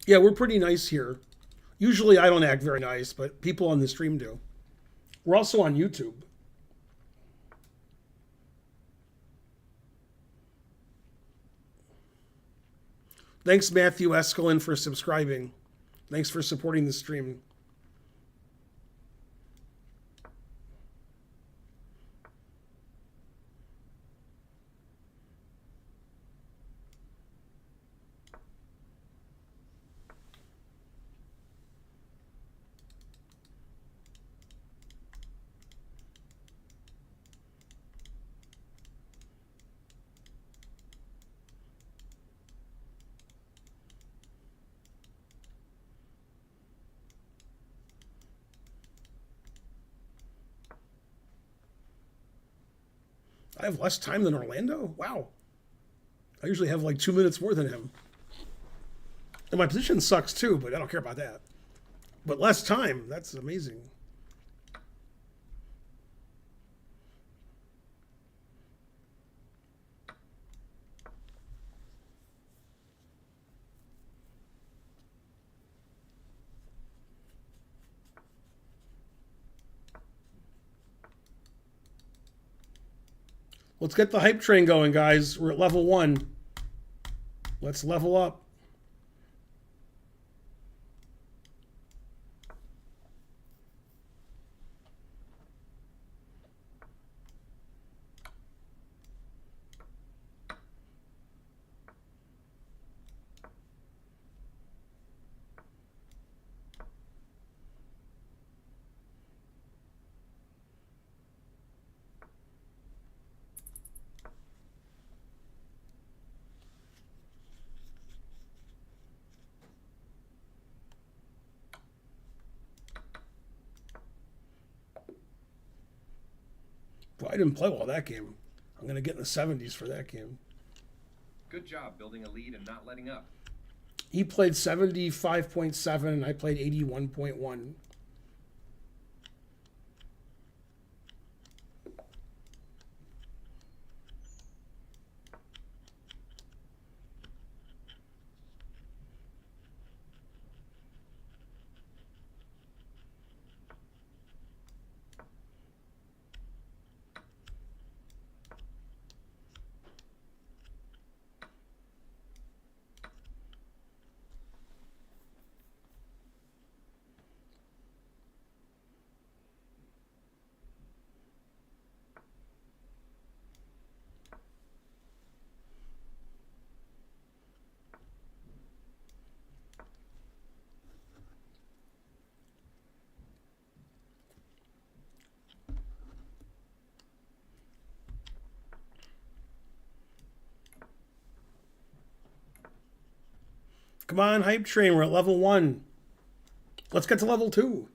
Speaker 1: Yeah, we're pretty nice here. Usually I don't act very nice, but people on the stream do. We're also on YouTube. Thanks, Matthew Escalin, for subscribing. Thanks for supporting the stream. I have less time than Orlando? Wow. I usually have like 2 minutes more than him. And my position sucks too, but I don't care about that. But less time, that's amazing. Let's get the hype train going, guys. We're at level 1. Let's level up. Well, I didn't play well that game. I'm going to get in the 70s for that game.
Speaker 2: Good job building a lead and not letting up.
Speaker 1: He played 75.7 and I played 81.1. Come on, hype train. We're at level 1. Let's get to level 2.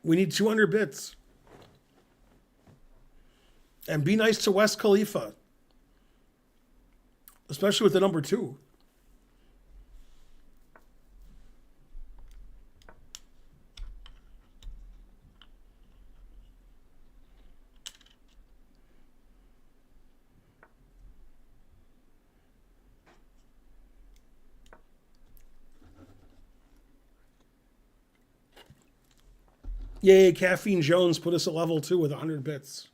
Speaker 1: We need 200 bits. And be nice to West Khalifa. Especially with the number 2. Yay, Caffeine Jones put us at level 2 with 100 bits.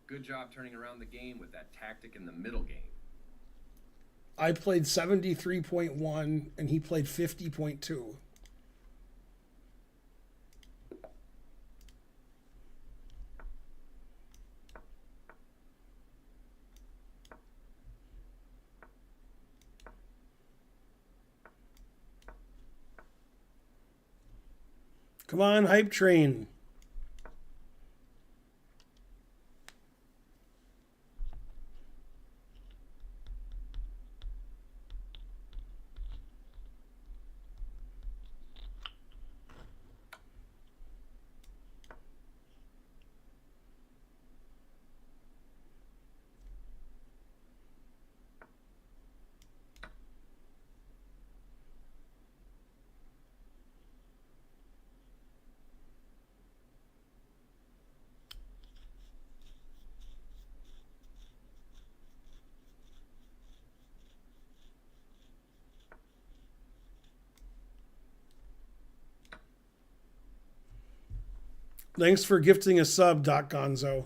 Speaker 2: Good job turning around the game with that tactic in the middle game.
Speaker 1: I played 73.1 and he played 50.2. Come on, hype train. Thanks for gifting a sub, Doc Gonzo.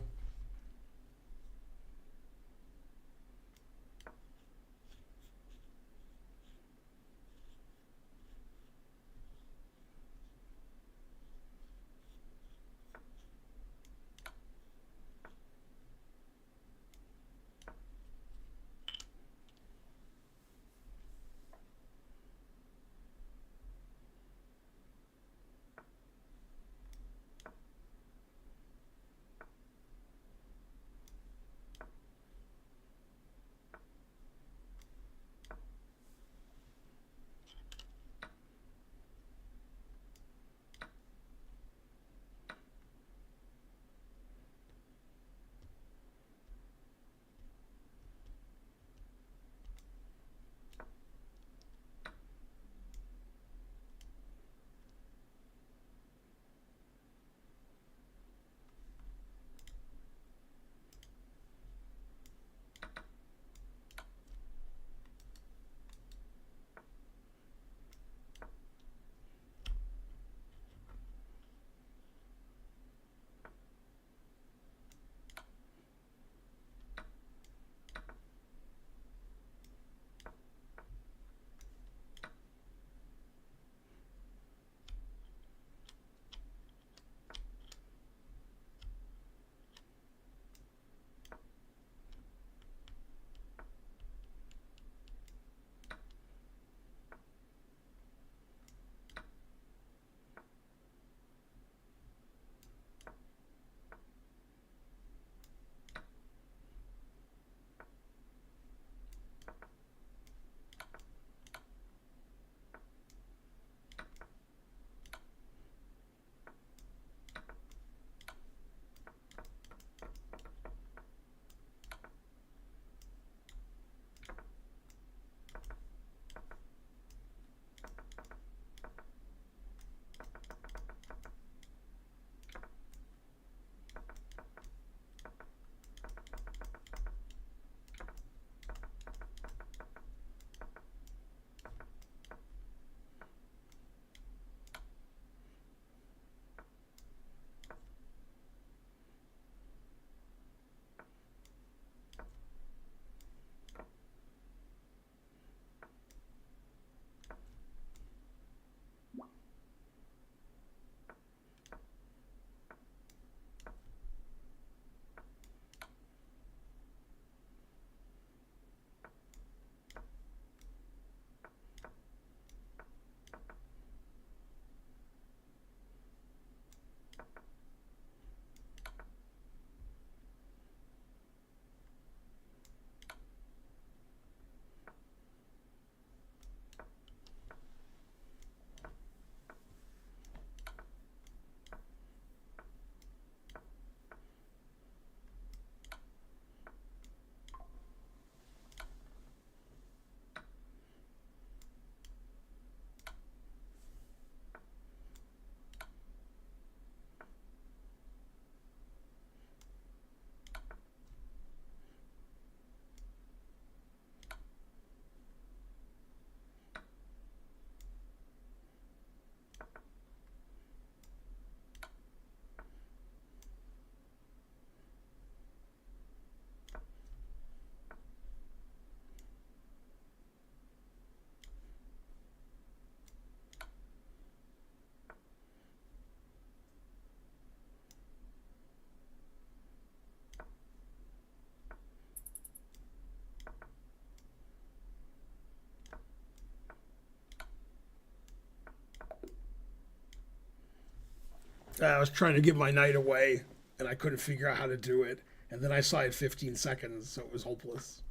Speaker 1: I was trying to give my knight away, and I couldn't figure out how to do it. And then I saw it 15 seconds, so it was hopeless.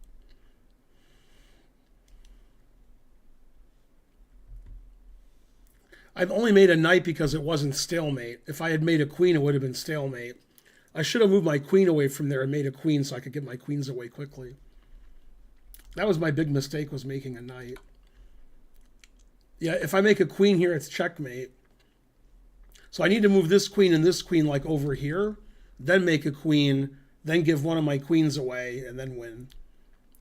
Speaker 1: I've only made a knight because it wasn't stalemate. If I had made a queen, it would have been stalemate. I should have moved my queen away from there and made a queen so I could get my queens away quickly. That was my big mistake, was making a knight. Yeah, if I make a queen here, it's checkmate. So I need to move this queen and this queen like over here, then make a queen, then give one of my queens away, and then win.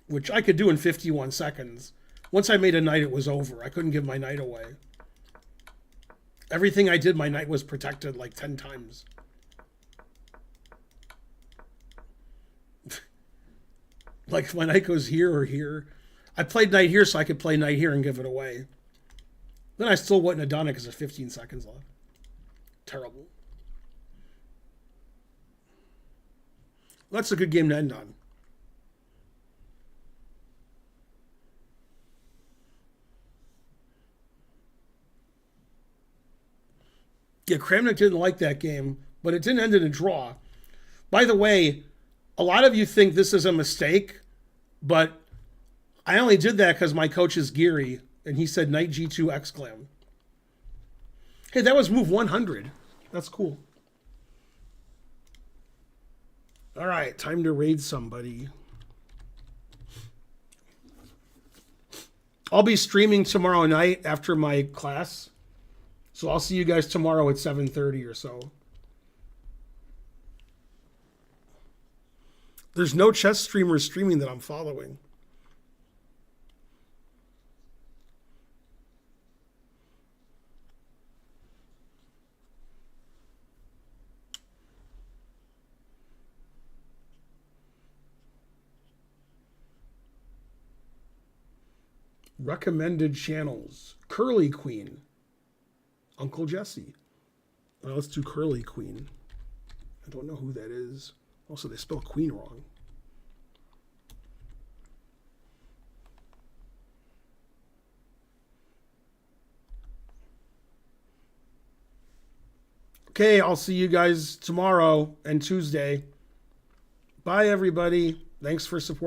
Speaker 1: Which I could do in 51 seconds. Once I made a knight, it was over. I couldn't give my knight away. Everything I did, my knight was protected like 10 times. Like if my knight goes here or here. I played knight here so I could play knight here and give it away. Then I still wouldn't have done it because there's 15 seconds left. Terrible. That's a good game to end on. Yeah, Kramnik didn't like that game, but it didn't end in a draw. By the way, a lot of you think this is a mistake, but I only did that because my coach is Geary, and he said knight g2 exclam. Hey, that was move 100. That's cool. All right, time to raid somebody. I'll be streaming tomorrow night after my class. So I'll see you guys tomorrow at 7:30 or so. There's no chess streamers streaming that I'm following. Recommended channels. Curly Queen. Uncle Jesse. Well, let's do Curly Queen. I don't know who that is. Also, they spell queen wrong. Okay, I'll see you guys tomorrow and Tuesday. Bye, everybody. Thanks for supporting.